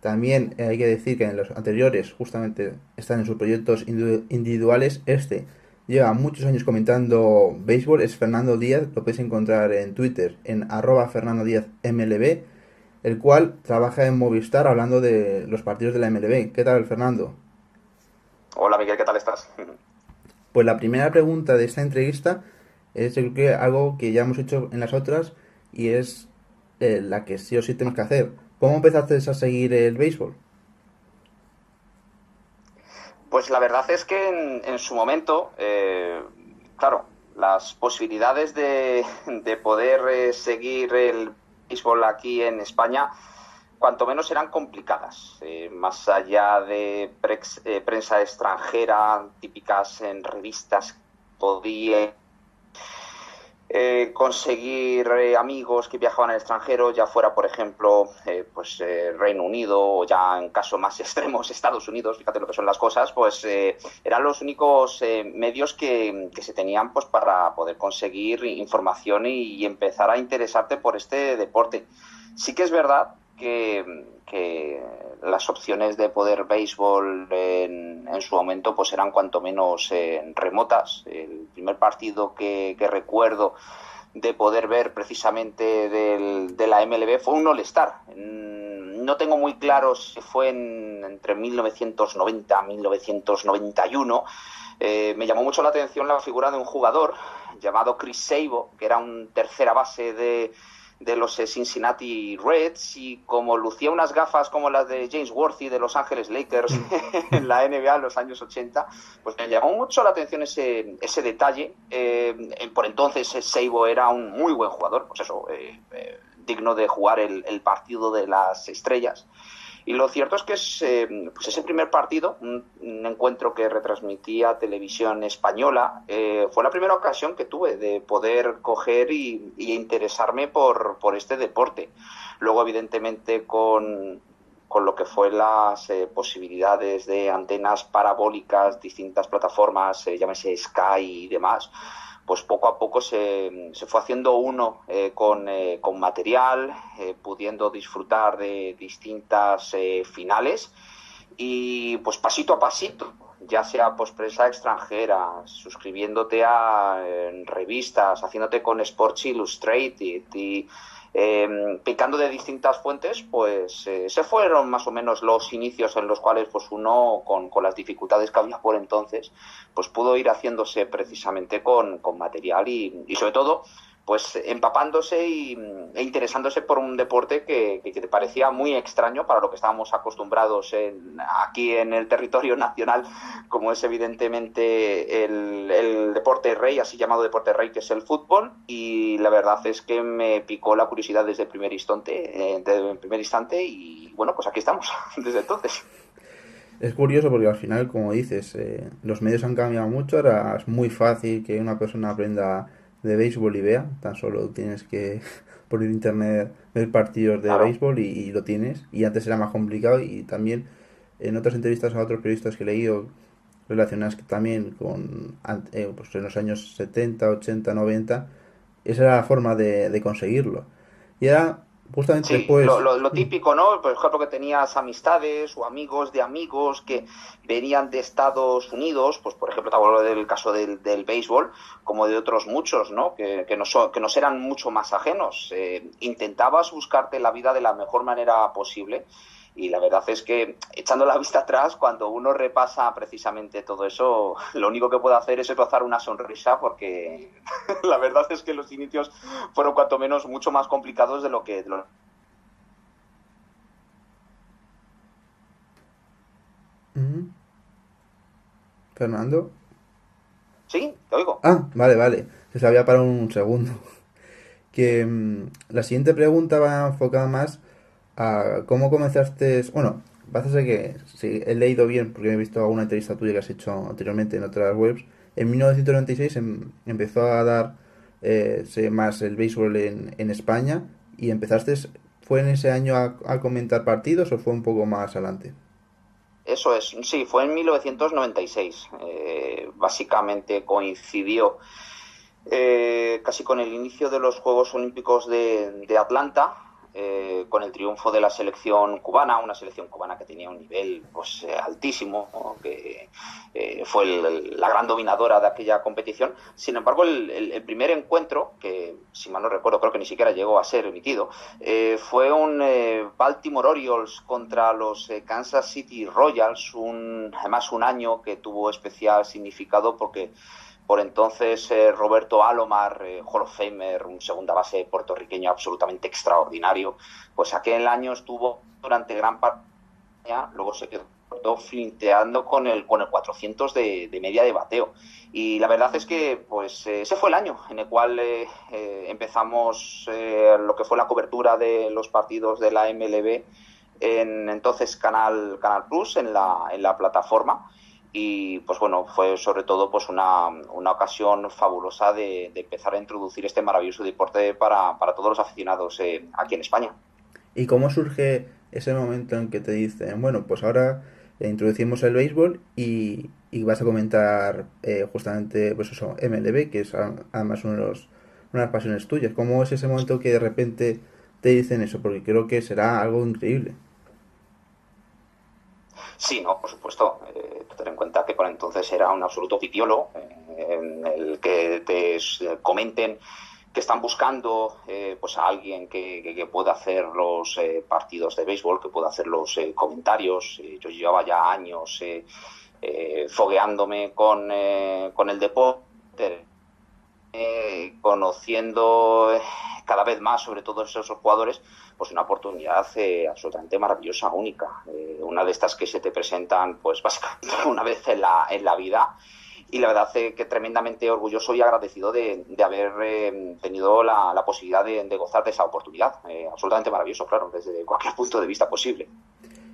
también hay que decir que en los anteriores justamente están en sus proyectos individuales. Este lleva muchos años comentando béisbol, es Fernando Díaz, lo podéis encontrar en Twitter en @FernandoDíazMLB, el cual trabaja en Movistar hablando de los partidos de la MLB. ¿Qué tal, Fernando? Hola Miguel, ¿qué tal estás? Pues la primera pregunta de esta entrevista es, yo creo que algo que ya hemos hecho en las otras y es la que sí o sí tenemos que hacer. ¿Cómo empezaste a seguir el béisbol? Pues la verdad es que en su momento, claro, las posibilidades de poder seguir el béisbol aquí en España, cuanto menos eran complicadas. Más allá de prensa extranjera, típicas en revistas, podía conseguir amigos que viajaban al extranjero, ya fuera, por ejemplo, Reino Unido o ya en casos más extremos Estados Unidos, fíjate lo que son las cosas, pues eran los únicos medios que se tenían pues para poder conseguir información y empezar a interesarte por este deporte. Sí que es verdad que las opciones de poder béisbol en su momento pues eran cuanto menos remotas. El primer partido que recuerdo de poder ver precisamente de la MLB fue un All-Star. No tengo muy claro si fue entre 1990 y 1991. Me llamó mucho la atención la figura de un jugador llamado Chris Sabo, que era un tercera base de los Cincinnati Reds, y como lucía unas gafas como las de James Worthy de Los Ángeles Lakers en la NBA en los años 80, pues me llamó mucho la atención ese detalle. Por entonces Sabo era un muy buen jugador, pues eso, digno de jugar el partido de las estrellas. Y lo cierto es que pues ese primer partido, un encuentro que retransmitía Televisión Española, fue la primera ocasión que tuve de poder coger y interesarme por este deporte. Luego, evidentemente, con lo que fue las posibilidades de antenas parabólicas, distintas plataformas, llámese Sky y demás, pues poco a poco se fue haciendo uno con material, pudiendo disfrutar de distintas finales y pues pasito a pasito, ya sea pues prensa extranjera, suscribiéndote a revistas, haciéndote con Sports Illustrated y picando de distintas fuentes, pues se fueron más o menos los inicios en los cuales pues uno con las dificultades que había por entonces pues pudo ir haciéndose precisamente con material y sobre todo pues empapándose e interesándose por un deporte que te parecía muy extraño para lo que estábamos acostumbrados aquí en el territorio nacional, como es evidentemente el deporte rey, así llamado deporte rey, que es el fútbol. Y la verdad es que me picó la curiosidad desde el primer instante y bueno, pues aquí estamos desde entonces. Es curioso porque al final, como dices, los medios han cambiado mucho, ahora es muy fácil que una persona aprenda de béisbol y vea, tan solo tienes que por internet ver partidos de Claro. béisbol y lo tienes, y antes era más complicado y también en otras entrevistas a otros periodistas que he leído relacionadas también con pues en los años 70 80 90 esa era la forma de conseguirlo. Y era justamente Sí, después... lo típico, ¿no? Por ejemplo, que tenías amistades o amigos de amigos que venían de Estados Unidos, pues por ejemplo, te hablo del caso del béisbol, como de otros muchos, ¿no? Que nos eran mucho más ajenos. Intentabas buscarte la vida de la mejor manera posible y la verdad es que, echando la vista atrás, cuando uno repasa precisamente todo eso, lo único que puede hacer es esbozar una sonrisa porque la verdad es que los inicios fueron cuanto menos mucho más complicados de lo que... Ujú. Fernando. Sí, te oigo. Ah, vale, vale. Se había parado un segundo. Que la siguiente pregunta va enfocada más a cómo comenzaste. Bueno, vas a ser que si he leído bien, porque he visto alguna entrevista tuya que has hecho anteriormente en otras webs. En 1996 empezó a dar más el béisbol en España y empezaste. ¿Fue en ese año a comentar partidos o fue un poco más adelante? Eso es, sí, fue en 1996. Básicamente coincidió casi con el inicio de los Juegos Olímpicos de Atlanta, con el triunfo de la selección cubana, una selección cubana que tenía un nivel pues, altísimo, ¿no? Que fue la gran dominadora de aquella competición. Sin embargo, el primer encuentro, que si mal no recuerdo creo que ni siquiera llegó a ser emitido, fue un Baltimore Orioles contra los Kansas City Royals, además un año que tuvo especial significado porque por entonces Roberto Alomar, Hall of Famer, un segunda base puertorriqueño absolutamente extraordinario, pues aquel año estuvo durante gran parte, luego se quedó flinteando con el 400 de media de bateo. Y la verdad es que pues ese fue el año en el cual empezamos lo que fue la cobertura de los partidos de la MLB en entonces Canal Plus, en la plataforma. Y pues bueno, fue sobre todo pues una ocasión fabulosa de empezar a introducir este maravilloso deporte para todos los aficionados aquí en España. ¿Y cómo surge ese momento en que te dicen, bueno, pues ahora introducimos el béisbol y vas a comentar justamente, pues eso, MLB, que es además una de las pasiones tuyas? ¿Cómo es ese momento que de repente te dicen eso? Porque creo que será algo increíble. Sí, no, por supuesto. Ten en cuenta que por entonces era un absoluto pitiolo en el que te comenten que están buscando pues a alguien que pueda hacer los partidos de béisbol, que pueda hacer los comentarios. Yo llevaba ya años fogueándome con el deporte, conociendo cada vez más sobre todos esos jugadores, pues una oportunidad absolutamente maravillosa, única. Una de estas que se te presentan pues básicamente una vez en la vida. Y la verdad que tremendamente orgulloso y agradecido de haber tenido la posibilidad de gozar de esa oportunidad. Absolutamente maravilloso, claro, desde cualquier punto de vista posible.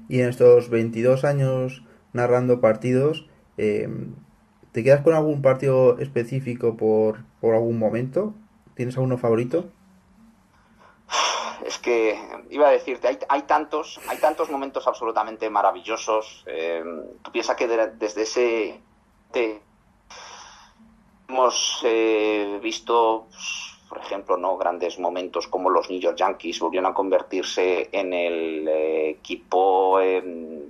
Y en estos 22 años narrando partidos, ¿te quedas con algún partido específico por algún momento? ¿Tienes alguno favorito? Es que iba a decirte, hay tantos momentos absolutamente maravillosos. Tú piensas que desde ese... hemos visto, por ejemplo, ¿no? Grandes momentos como los New York Yankees volvieron a convertirse en el equipo,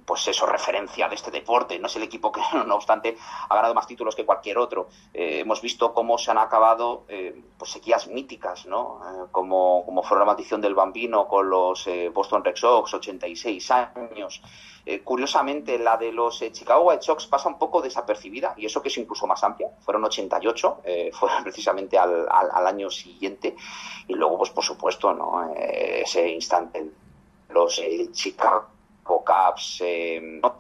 pues eso, referencia de este deporte. No es el equipo que, no obstante, ha ganado más títulos que cualquier otro. Hemos visto cómo se han acabado pues sequías míticas, ¿no? Como fue la maldición del Bambino con los Boston Red Sox, 86 años. Curiosamente, la de los Chicago White Sox pasa un poco desapercibida, y eso que es incluso más amplia. Fueron 88, fue precisamente al año siguiente. Y luego, pues por supuesto, ¿no? Ese instante, los Chicago Cubs ¿no?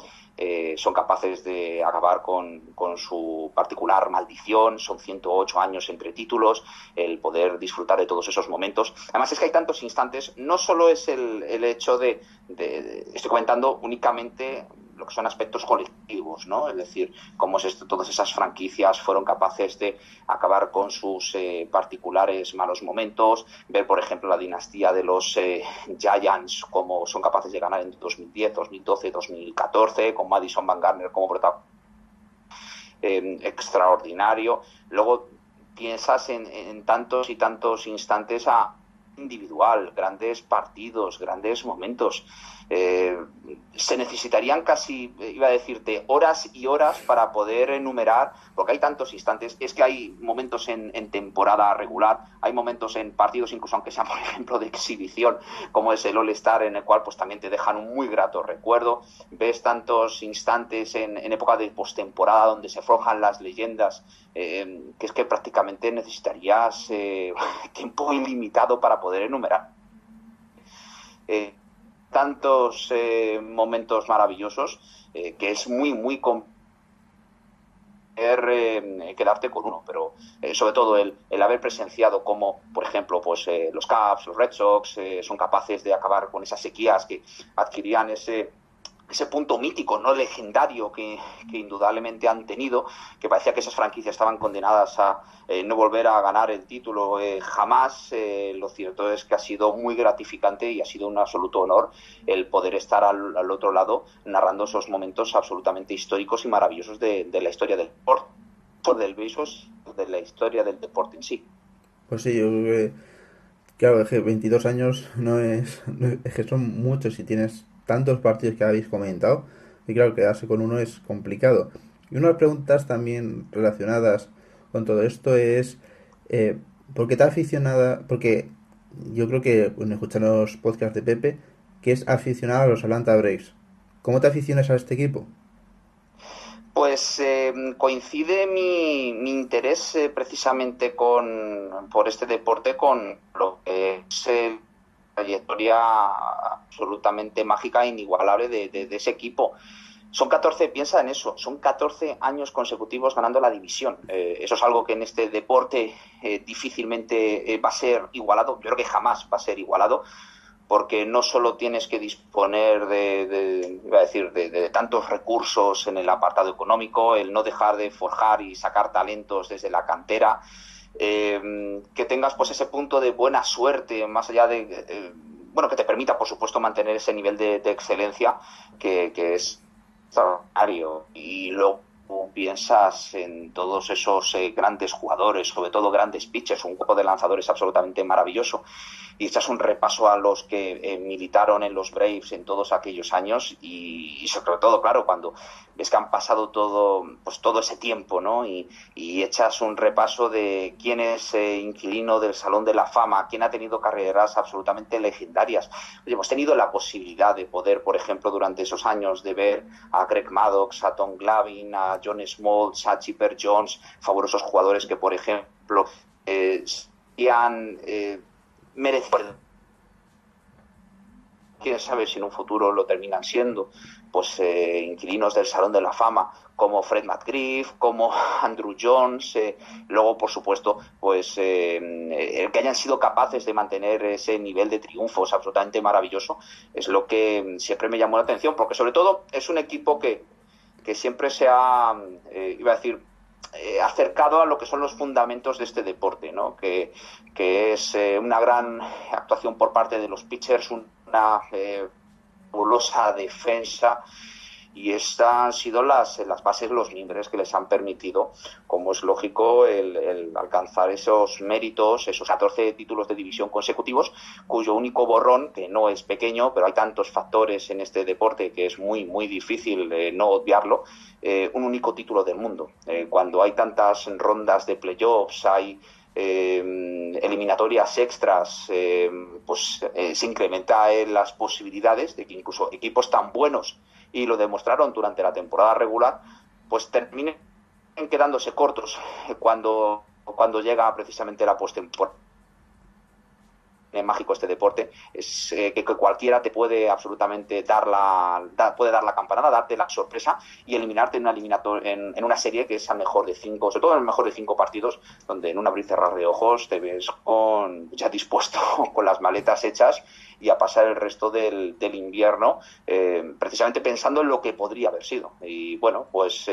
Son capaces de acabar con su particular maldición. Son 108 años entre títulos, el poder disfrutar de todos esos momentos. Además es que hay tantos instantes, no solo es el hecho estoy comentando únicamente lo que son aspectos colectivos, ¿no? Es decir, cómo es esto, todas esas franquicias fueron capaces de acabar con sus particulares malos momentos, ver, por ejemplo, la dinastía de los Giants, cómo son capaces de ganar en 2010, 2012, 2014, con Madison Van Garner como protagonista extraordinario. Luego piensas en tantos y tantos instantes individual, grandes partidos, grandes momentos. Se necesitarían casi, iba a decirte, horas y horas para poder enumerar, porque hay tantos instantes. Es que hay momentos en temporada regular, hay momentos en partidos, incluso aunque sean, por ejemplo, de exhibición, como es el All-Star, en el cual pues también te dejan un muy grato recuerdo. Ves tantos instantes en época de postemporada donde se forjan las leyendas, que es que prácticamente necesitarías tiempo ilimitado para poder enumerar. Tantos momentos maravillosos que es muy complicado quedarte con uno, pero sobre todo el haber presenciado cómo, por ejemplo, pues los Cubs, los Red Sox son capaces de acabar con esas sequías, que adquirían ese punto mítico, no legendario que indudablemente han tenido, que parecía que esas franquicias estaban condenadas a no volver a ganar el título jamás. Lo cierto es que ha sido muy gratificante y ha sido un absoluto honor el poder estar al otro lado narrando esos momentos absolutamente históricos y maravillosos de la historia del deporte, del béisbol, de la historia del deporte en sí. Pues sí, yo creo que, claro, es que 22 años es que son muchos y tienes tantos partidos que habéis comentado, y claro, quedarse con uno es complicado. Y unas preguntas también relacionadas con todo esto es, ¿por qué te aficionada? Porque yo creo que, bueno, escuchan los podcasts de Pepe, que es aficionado a los Atlanta Braves. ¿Cómo te aficionas a este equipo? Pues coincide mi interés precisamente por este deporte con lo que es trayectoria absolutamente mágica e inigualable de ese equipo. Son 14, piensa en eso, son 14 años consecutivos ganando la división. Eso es algo que en este deporte difícilmente va a ser igualado. Yo creo que jamás va a ser igualado, porque no solo tienes que disponer de tantos recursos en el apartado económico, el no dejar de forjar y sacar talentos desde la cantera, que tengas pues ese punto de buena suerte, más allá de que te permita, por supuesto, mantener ese nivel de excelencia que es extraordinario. Y luego piensas en todos esos grandes jugadores, sobre todo grandes pitchers, un grupo de lanzadores absolutamente maravilloso, y echas un repaso a los que militaron en los Braves en todos aquellos años y sobre todo, claro, cuando ves que han pasado todo ese tiempo, ¿no? Y echas un repaso de quién es inquilino del Salón de la Fama, quién ha tenido carreras absolutamente legendarias. Oye, hemos tenido la posibilidad de poder, por ejemplo, durante esos años, de ver a Greg Maddux, a Tom Glavine, a John Smoltz, a Chipper Jones, fabulosos jugadores que, por ejemplo, han merecido, quién sabe si en un futuro lo terminan siendo, pues inquilinos del Salón de la Fama, como Fred McGriff, como Andrew Jones, luego, por supuesto, pues que hayan sido capaces de mantener ese nivel de triunfos absolutamente maravilloso, es lo que siempre me llamó la atención, porque sobre todo es un equipo que siempre se ha, acercado a lo que son los fundamentos de este deporte, ¿no? Que es una gran actuación por parte de los pitchers, una fabulosa defensa, y estas han sido las bases, los mimbres que les han permitido, como es lógico, el alcanzar esos méritos, esos 14 títulos de división consecutivos, cuyo único borrón, que no es pequeño, pero hay tantos factores en este deporte que es muy difícil no obviarlo, un único título del mundo. Cuando hay tantas rondas de playoffs, hay eliminatorias extras, se incrementa las posibilidades de que incluso equipos tan buenos, y lo demostraron durante la temporada regular, pues terminen quedándose cortos cuando llega precisamente la postemporada. mágico este deporte, es que cualquiera te puede absolutamente puede dar la campanada, darte la sorpresa y eliminarte en una serie que es al mejor de 5, sobre todo en el mejor de 5 partidos, donde en un abrir y cerrar de ojos te ves ya dispuesto con las maletas hechas y a pasar el resto del invierno precisamente pensando en lo que podría haber sido. Y bueno, pues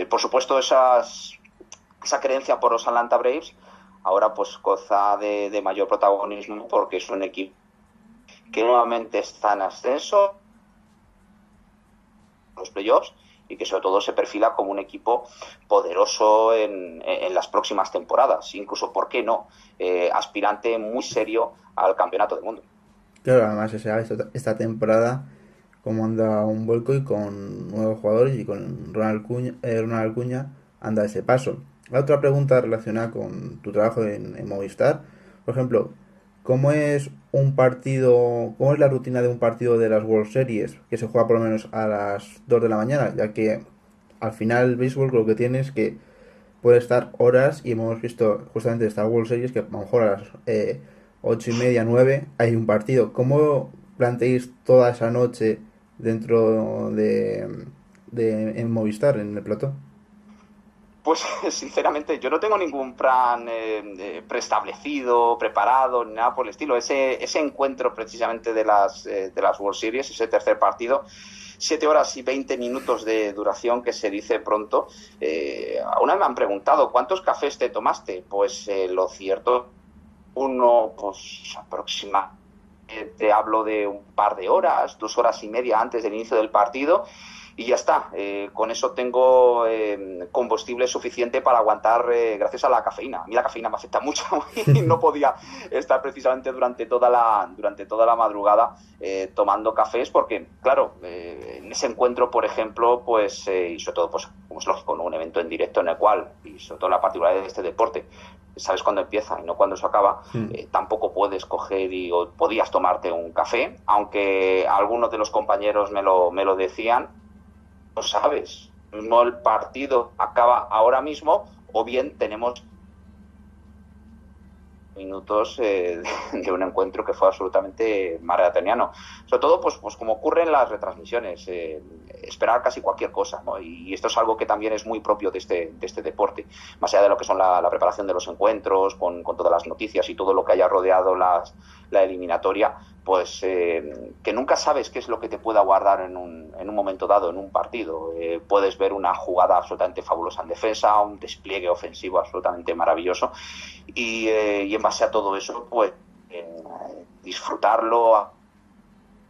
por supuesto esa creencia por los Atlanta Braves ahora pues goza de mayor protagonismo porque es un equipo que nuevamente está en ascenso, los playoffs, y que sobre todo se perfila como un equipo poderoso en las próximas temporadas, incluso, ¿por qué no?, aspirante muy serio al campeonato del mundo. Claro, además esta temporada como anda un vuelco y con nuevos jugadores y con Ronald Acuña anda ese paso. La otra pregunta relacionada con tu trabajo en Movistar, por ejemplo, ¿cómo es cómo es la rutina de un partido de las World Series que se juega por lo menos a las 2 de la mañana? Ya que al final el béisbol lo que tiene es que puede estar horas y hemos visto justamente esta World Series que a lo mejor a las 8:30, 9 hay un partido. ¿Cómo planteáis toda esa noche dentro en Movistar, en el plató? Pues sinceramente yo no tengo ningún plan preestablecido, preparado, ni nada por el estilo. Ese encuentro precisamente de las World Series, ese tercer partido, 7 horas y 20 minutos de duración, que se dice pronto. Una vez me han preguntado, ¿cuántos cafés te tomaste? Pues lo cierto, uno pues aproximadamente, te hablo de un par de horas, 2 horas y media antes del inicio del partido. Y ya está, con eso tengo combustible suficiente para aguantar gracias a la cafeína. A mí la cafeína me afecta mucho y no podía estar precisamente durante toda la madrugada tomando cafés porque, claro, en ese encuentro, por ejemplo, pues y sobre todo, pues como es lógico, ¿no?, un evento en directo en el cual, y sobre todo la particularidad de este deporte, sabes cuándo empieza y no cuándo se acaba, tampoco puedes coger o podías tomarte un café, aunque algunos de los compañeros me lo decían. No sabes, no, el partido acaba ahora mismo o bien tenemos minutos de un encuentro que fue absolutamente maratoniano. Sobre todo, pues como ocurre en las retransmisiones, esperar casi cualquier cosa, ¿no? Y esto es algo que también es muy propio de este deporte, más allá de lo que son la preparación de los encuentros, con todas las noticias y todo lo que haya rodeado la eliminatoria, pues que nunca sabes qué es lo que te pueda guardar en un momento dado, en un partido. Puedes ver una jugada absolutamente fabulosa en defensa, un despliegue ofensivo absolutamente maravilloso, y en base a todo eso, pues disfrutarlo,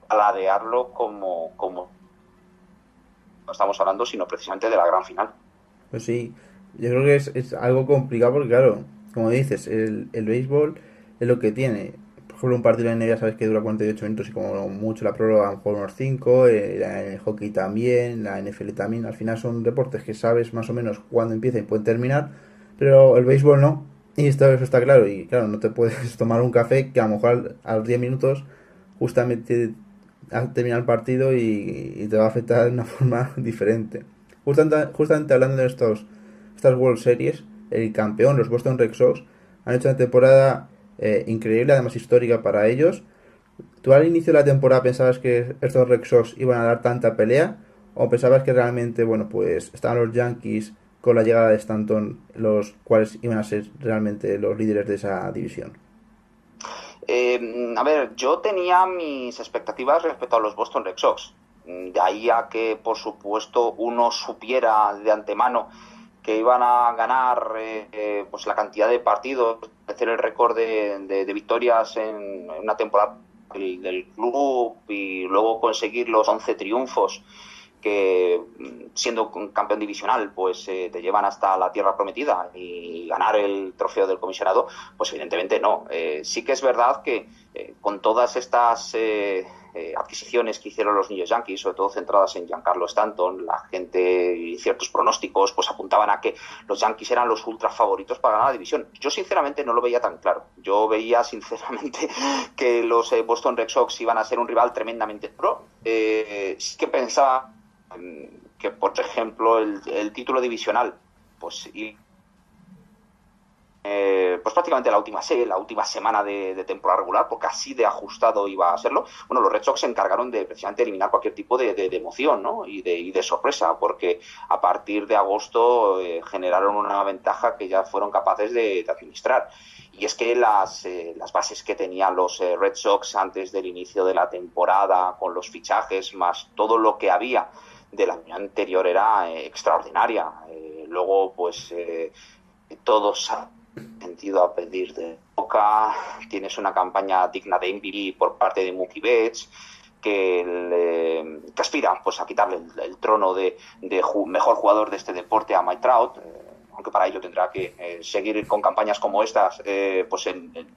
aladearlo como no estamos hablando, sino precisamente de la gran final. Pues sí, yo creo que es algo complicado porque, claro, como dices, el béisbol es lo que tiene. Por ejemplo, un partido de NBA sabes que dura 48 minutos y como mucho la prórroga a lo mejor unos 5, el hockey también, la NFL también. Al final son deportes que sabes más o menos cuándo empiezan y pueden terminar, pero el béisbol no. Y eso está claro. Y claro, no te puedes tomar un café que a lo mejor a los 10 minutos justamente termina el partido y te va a afectar de una forma diferente. Justamente hablando de estas World Series, el campeón, los Boston Red Sox, han hecho una temporada increíble, además histórica para ellos. ¿Tú al inicio de la temporada pensabas que estos Red Sox iban a dar tanta pelea? ¿O pensabas que realmente, bueno, pues estaban los Yankees con la llegada de Stanton, los cuales iban a ser realmente los líderes de esa división? A ver, yo tenía mis expectativas respecto a los Boston Red Sox. De ahí a que, por supuesto, uno supiera de antemano que iban a ganar pues la cantidad de partidos, hacer el récord de victorias en una temporada del club y luego conseguir los 11 triunfos que, siendo un campeón divisional, pues te llevan hasta la tierra prometida y ganar el trofeo del comisionado, pues evidentemente no. Sí que es verdad que con todas estas adquisiciones que hicieron los New York Yankees, sobre todo centradas en Giancarlo Stanton, la gente y ciertos pronósticos pues apuntaban a que los Yankees eran los ultra favoritos para ganar la división. Yo sinceramente no lo veía tan claro. Yo veía sinceramente que los Boston Red Sox iban a ser un rival tremendamente duro. Sí que pensaba que, por ejemplo, el título divisional, pues pues prácticamente la última semana de temporada regular, porque así de ajustado iba a serlo. Bueno, los Red Sox se encargaron de precisamente eliminar cualquier tipo de emoción, ¿no? y de sorpresa, porque a partir de agosto generaron una ventaja que ya fueron capaces de administrar. Y es que las bases que tenían los Red Sox antes del inicio de la temporada, con los fichajes, más todo lo que había del año anterior, era extraordinaria. Luego, pues, todos sentido a pedir de boca. Tienes una campaña digna de MVP por parte de Mookie Betts, que aspira pues a quitarle el trono de mejor jugador de este deporte a Mike Trout, aunque para ello tendrá que seguir con campañas como estas pues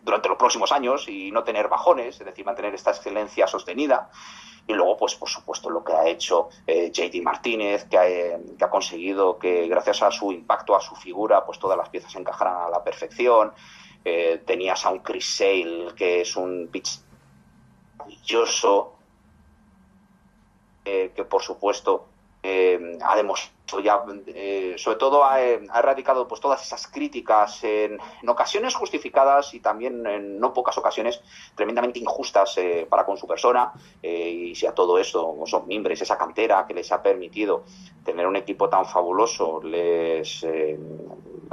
durante los próximos años y no tener bajones, es decir, mantener esta excelencia sostenida. Y luego, pues por supuesto, lo que ha hecho JD Martínez, que ha conseguido que gracias a su impacto, a su figura, pues todas las piezas encajaran a la perfección. Tenías a un Chris Sale, que es un pitch maravilloso, que por supuesto ha demostrado ya, sobre todo ha erradicado pues todas esas críticas en ocasiones justificadas y también en no pocas ocasiones tremendamente injustas para con su persona, y si a todo eso son mimbres, esa cantera que les ha permitido tener un equipo tan fabuloso, les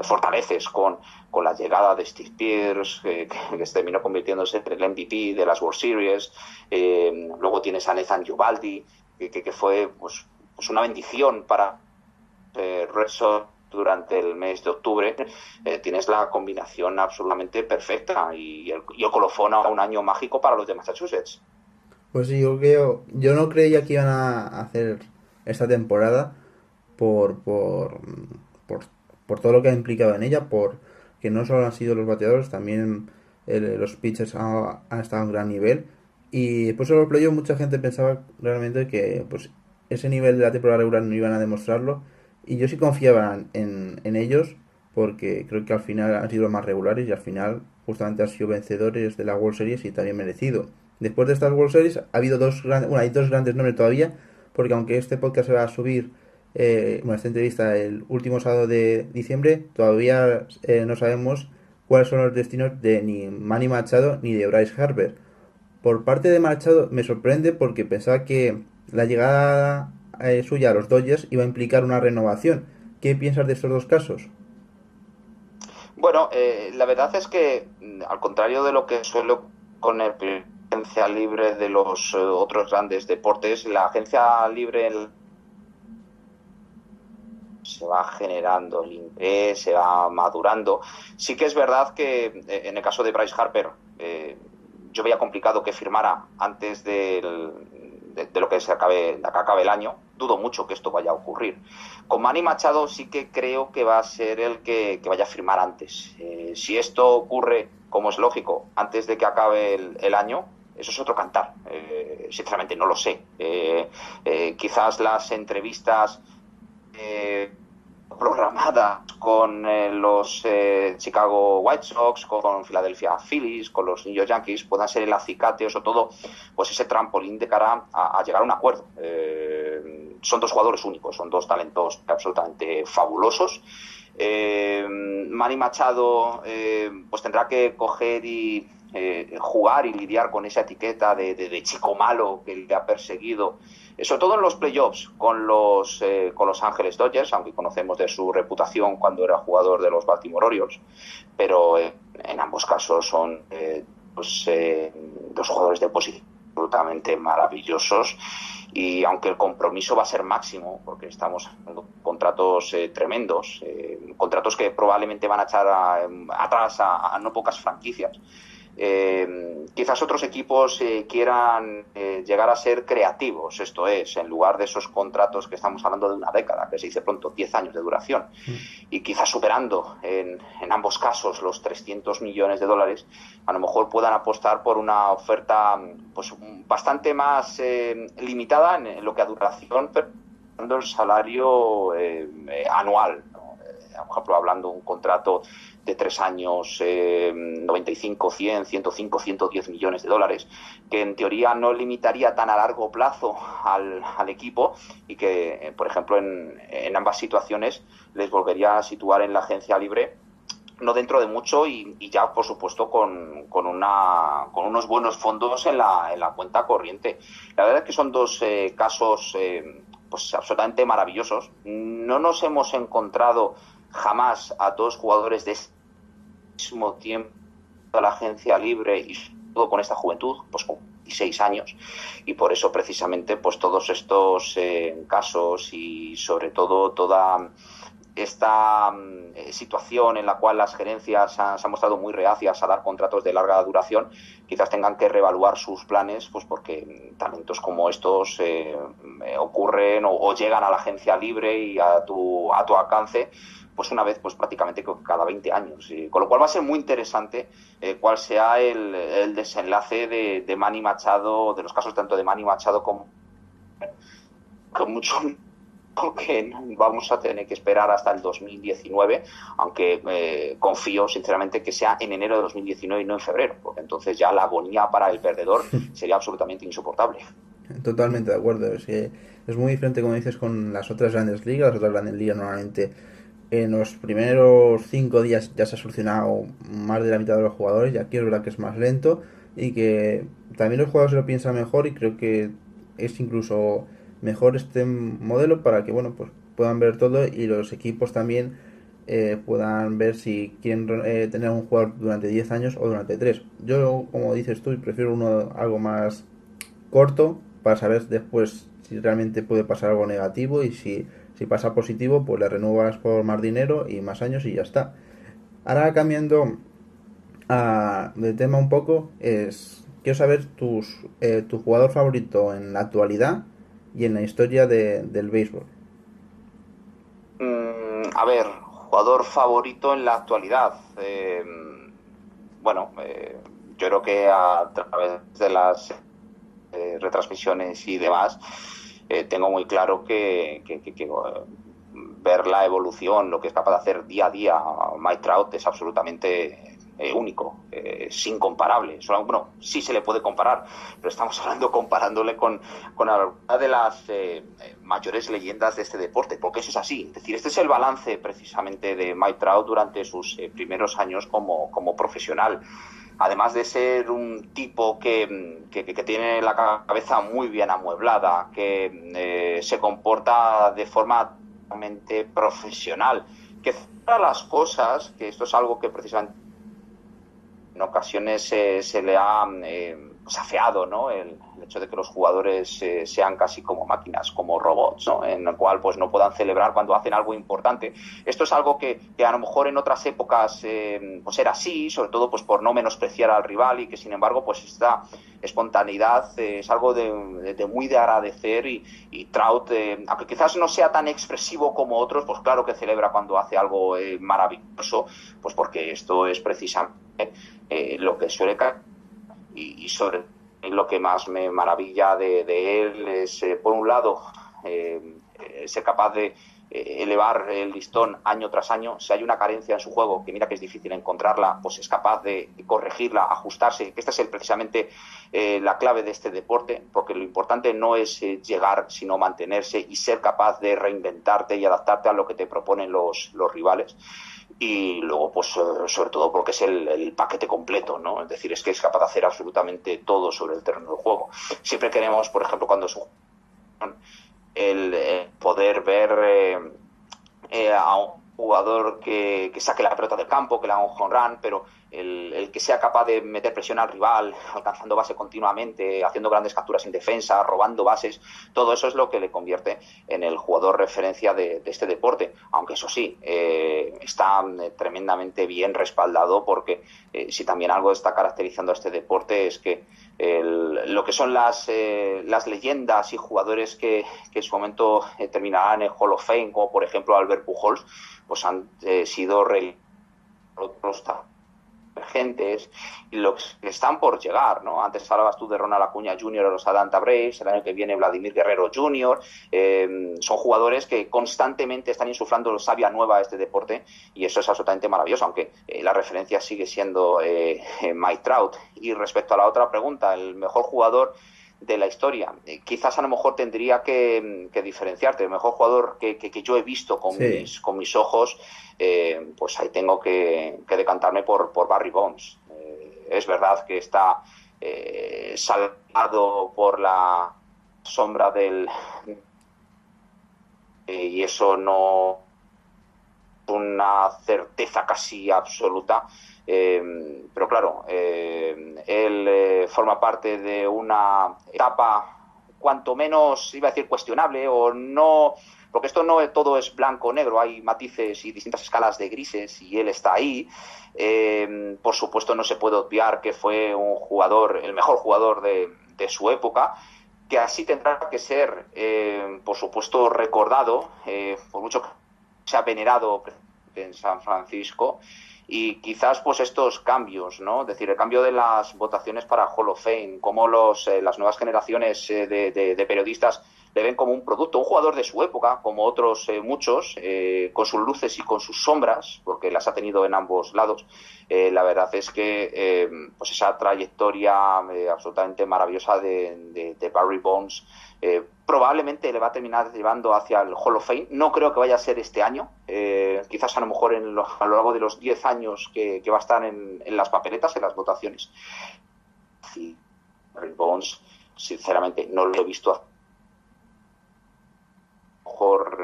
fortaleces con la llegada de Steve Pearce, que terminó convirtiéndose en el MVP de las World Series. Luego tienes a Nathan Eovaldi, que fue pues una bendición para Red Sox durante el mes de octubre. Tienes la combinación absolutamente perfecta y el colofón a un año mágico para los de Massachusetts. Pues sí, yo no creía que iban a hacer esta temporada por todo lo que ha implicado en ella, porque no solo han sido los bateadores, también los pitchers han estado a un gran nivel. Y después de los playoffs mucha gente pensaba realmente que pues ese nivel de la temporada regular no iban a demostrarlo, y yo sí confiaba en ellos, porque creo que al final han sido los más regulares y al final justamente han sido vencedores de la World Series y también merecido. Después de estas World Series ha habido hay dos grandes nombres todavía, porque aunque este podcast se va a subir, esta entrevista el último sábado de diciembre, todavía no sabemos cuáles son los destinos de ni Manny Machado ni de Bryce Harper. Por parte de Machado me sorprende, porque pensaba que la llegada suya a los Dodgers iba a implicar una renovación. ¿Qué piensas de estos dos casos? Bueno, la verdad es que, al contrario de lo que suele con el agencia libre de los otros grandes deportes, la agencia libre se va generando el interés, se va madurando. Sí que es verdad que en el caso de Bryce Harper, yo veía complicado que firmara antes de lo que acabe el año. Dudo mucho que esto vaya a ocurrir. Con Manny Machado sí que creo que va a ser el que vaya a firmar antes. Si esto ocurre, como es lógico, antes de que acabe el año, eso es otro cantar. Sinceramente no lo sé. Quizás las entrevistas programadas con los Chicago White Sox, con Philadelphia Phillies, con los New York Yankees, puedan ser el acicate o sobre todo pues ese trampolín de cara a llegar a un acuerdo. Son dos jugadores únicos, son dos talentos absolutamente fabulosos. Manny Machado pues tendrá que coger y jugar y lidiar con esa etiqueta de chico malo que le ha perseguido, sobre todo en los playoffs con los Ángeles Dodgers, aunque conocemos de su reputación cuando era jugador de los Baltimore Orioles, pero en ambos casos son dos jugadores de posición absolutamente maravillosos. Y aunque el compromiso va a ser máximo, porque estamos haciendo contratos tremendos, contratos que probablemente van a echar atrás a no pocas franquicias, quizás otros equipos quieran llegar a ser creativos, esto es, en lugar de esos contratos que estamos hablando de una década, que se dice pronto, 10 años de duración, y quizás superando en ambos casos los $300 millones, a lo mejor puedan apostar por una oferta pues bastante más limitada en lo que a duración, pero dando el salario anual, ¿no? Por ejemplo, hablando de un contrato de 3 años, 95, 100, 105, 110 millones de dólares, que en teoría no limitaría tan a largo plazo al equipo y que, por ejemplo, en ambas situaciones les volvería a situar en la agencia libre no dentro de mucho y ya, por supuesto, con unos buenos fondos en la cuenta corriente. La verdad es que son dos casos pues absolutamente maravillosos. No nos hemos encontrado jamás a dos jugadores de ese mismo tiempo a la agencia libre y todo con esta juventud, pues con 16 años, y por eso precisamente pues todos estos casos y sobre todo toda esta situación en la cual las gerencias se han mostrado muy reacias a dar contratos de larga duración, quizás tengan que reevaluar sus planes, pues porque talentos como estos ocurren o llegan a la agencia libre y a tu alcance pues una vez pues prácticamente cada 20 años. Con lo cual va a ser muy interesante cuál sea el desenlace de Manny Machado, de los casos tanto de Manny Machado como con mucho que vamos a tener que esperar hasta el 2019, aunque confío sinceramente que sea en enero de 2019 y no en febrero, porque entonces ya la agonía para el perdedor sería absolutamente insoportable. Totalmente de acuerdo. Es muy diferente, como dices, con las otras grandes ligas. Las otras grandes ligas normalmente en los primeros 5 días ya se ha solucionado más de la mitad de los jugadores, y aquí es verdad que es más lento y que también los jugadores se lo piensan mejor, y creo que es incluso mejor este modelo para que bueno pues puedan ver todo, y los equipos también puedan ver si quieren tener un jugador durante 10 años o durante 3. Yo, como dices tú, prefiero algo más corto para saber después si realmente puede pasar algo negativo, y si pasa positivo pues le renuevas por más dinero y más años y ya está. Ahora, cambiando de tema un poco, quiero saber tu jugador favorito en la actualidad y en la historia del béisbol. A ver, jugador favorito en la actualidad. Yo creo que a través de las retransmisiones y demás, tengo muy claro que ver la evolución, lo que es capaz de hacer día a día Mike Trout es absolutamente único, es incomparable. Bueno, sí se le puede comparar, pero estamos comparándole con alguna de las mayores leyendas de este deporte, porque eso es así. Es decir, este es el balance precisamente de Mike Trout durante sus primeros años como profesional. Además de ser un tipo que tiene la cabeza muy bien amueblada, que se comporta de forma totalmente profesional, que cierra las cosas, que esto es algo que precisamente en ocasiones se le ha afeado, ¿no? El hecho de que los jugadores sean casi como máquinas, como robots, ¿no? En el cual pues no puedan celebrar cuando hacen algo importante. Esto es algo que a lo mejor en otras épocas pues era así, sobre todo pues por no menospreciar al rival, y que sin embargo pues esta espontaneidad es algo de muy de agradecer, y Trout, aunque quizás no sea tan expresivo como otros, pues claro que celebra cuando hace algo maravilloso, pues porque esto es precisamente lo que suele caer. Y sobre lo que más me maravilla de él es, por un lado, ser capaz de elevar el listón año tras año. Si hay una carencia en su juego, que mira que es difícil encontrarla, pues es capaz de corregirla, ajustarse. Esta es precisamente la clave de este deporte, porque lo importante no es llegar, sino mantenerse y ser capaz de reinventarte y adaptarte a lo que te proponen los rivales. Y luego, pues sobre todo porque es el paquete completo, ¿no? Es decir, es que es capaz de hacer absolutamente todo sobre el terreno del juego. Siempre queremos, por ejemplo, cuando es el poder ver a un jugador que saque la pelota del campo, que le haga un home run, pero el que sea capaz de meter presión al rival, alcanzando base continuamente, haciendo grandes capturas en defensa, robando bases, todo eso es lo que le convierte en el jugador referencia de este deporte. Aunque eso sí, está tremendamente bien respaldado, porque si también algo está caracterizando a este deporte es que lo que son las leyendas y jugadores que en su momento terminarán en Hall of Fame, como por ejemplo Albert Pujols, pues han sido otros emergentes, y los que están por llegar, ¿no? Antes hablabas tú de Ronald Acuña Jr. o los Atlanta Braves, el año que viene Vladimir Guerrero Jr. Son jugadores que constantemente están insuflando savia nueva a este deporte, y eso es absolutamente maravilloso, aunque la referencia sigue siendo Mike Trout. Y respecto a la otra pregunta, el mejor jugador de la historia. Quizás a lo mejor tendría que diferenciarte. El mejor jugador que yo he visto con mis ojos, pues ahí tengo que decantarme por Barry Bonds. Es verdad que está salvado por la sombra del... y eso no es una certeza casi absoluta. Pero claro, él forma parte de una etapa cuanto menos, iba a decir, cuestionable, o no, porque esto no todo es blanco o negro, hay matices y distintas escalas de grises, y él está ahí. Por supuesto, no se puede obviar que fue un jugador, el mejor jugador de su época, que así tendrá que ser, por supuesto, recordado, por mucho que se ha venerado en San Francisco. Y quizás pues estos cambios, ¿no? Es decir, el cambio de las votaciones para Hall of Fame, cómo las nuevas generaciones de periodistas le ven como un producto, un jugador de su época, como otros muchos, con sus luces y con sus sombras, porque las ha tenido en ambos lados. La verdad es que pues esa trayectoria absolutamente maravillosa de Barry Bonds probablemente le va a terminar llevando hacia el Hall of Fame. No creo que vaya a ser este año, quizás a lo mejor a lo largo de los 10 años que va a estar en las papeletas, en las votaciones. Sí, Barry Bonds, sinceramente, no lo he visto. Mejor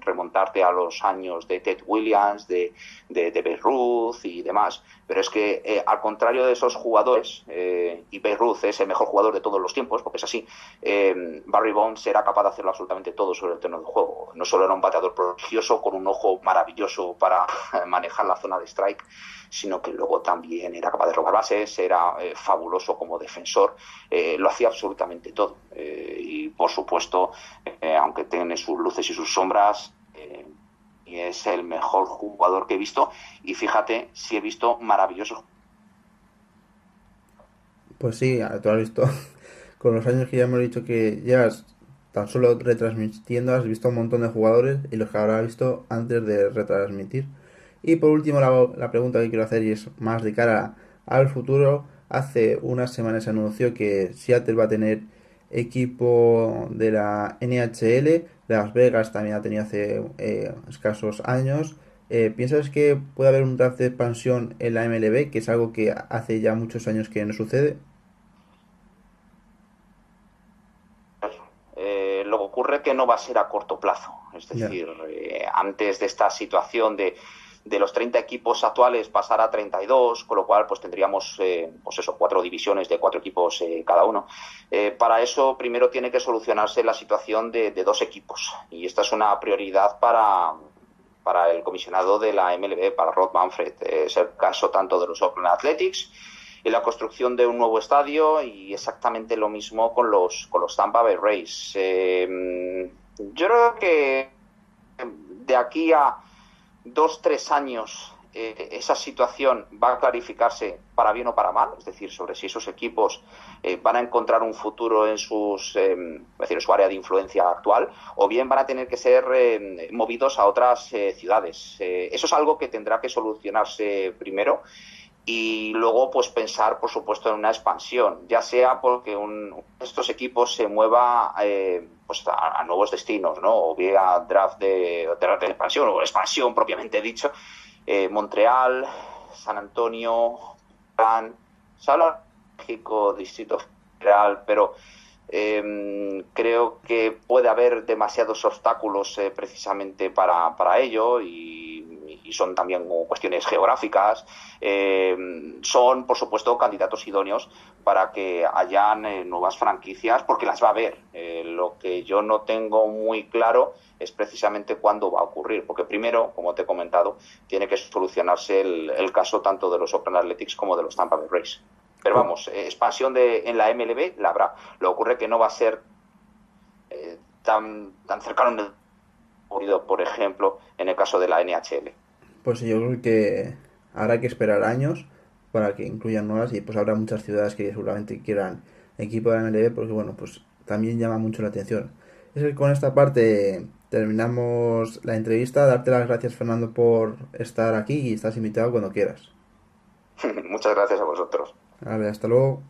remontarte a los años de Ted Williams, de Babe Ruth y demás, pero es que al contrario de esos jugadores, y Babe Ruth es el mejor jugador de todos los tiempos, porque es así, Barry Bonds era capaz de hacerlo absolutamente todo sobre el terreno de juego. No solo era un bateador prodigioso con un ojo maravilloso para manejar la zona de strike, sino que luego también era capaz de robar bases, era fabuloso como defensor, lo hacía absolutamente todo. Y por supuesto, aunque tiene sus luces y sus sombras, y es el mejor jugador que he visto. Y fíjate, si he visto maravillosos. Pues sí, tú has visto, con los años que ya hemos dicho que llevas tan solo retransmitiendo, has visto un montón de jugadores y los que habrás visto antes de retransmitir. Y por último, la pregunta que quiero hacer, y es más de cara al futuro. Hace unas semanas se anunció que Seattle va a tener equipo de la NHL. Las Vegas también ha tenido hace escasos años. ¿Piensas que puede haber un draft de expansión en la MLB, que es algo que hace ya muchos años que no sucede? Lo que ocurre que no va a ser a corto plazo. Es decir, antes de esta situación de los 30 equipos actuales pasar a 32, con lo cual pues tendríamos pues eso, 4 divisiones de 4 equipos cada uno. Para eso primero tiene que solucionarse la situación de 2 equipos, y esta es una prioridad para el comisionado de la MLB, para Rob Manfred. Es el caso tanto de los Oakland Athletics y la construcción de un nuevo estadio, y exactamente lo mismo con los Tampa Bay Rays. Yo creo que de aquí a 2-3 años esa situación va a clarificarse para bien o para mal, es decir, sobre si esos equipos van a encontrar un futuro en su área de influencia actual, o bien van a tener que ser movidos a otras ciudades. Eso es algo que tendrá que solucionarse primero, y luego pues pensar, por supuesto, en una expansión, ya sea porque estos equipos se mueva pues a nuevos destinos, ¿no? O vía draft de expansión, o expansión propiamente dicho. Montreal, San Antonio, se habla de México, Distrito Federal, pero creo que puede haber demasiados obstáculos precisamente para ello, y son también cuestiones geográficas. Son, por supuesto, candidatos idóneos para que hayan nuevas franquicias, porque las va a haber. Lo que yo no tengo muy claro es precisamente cuándo va a ocurrir, porque primero, como te he comentado, tiene que solucionarse el caso tanto de los Oakland Athletics como de los Tampa Bay Rays. Pero vamos, expansión en la MLB la habrá. Lo que ocurre que no va a ser tan cercano, por ejemplo, en el caso de la NHL. Pues yo creo que habrá que esperar años para que incluyan nuevas, y pues habrá muchas ciudades que seguramente quieran equipo de la MLB, porque bueno, pues también llama mucho la atención. Es que con esta parte terminamos la entrevista. Darte las gracias, Fernando, por estar aquí, y estás invitado cuando quieras. Muchas gracias a vosotros. Vale, hasta luego.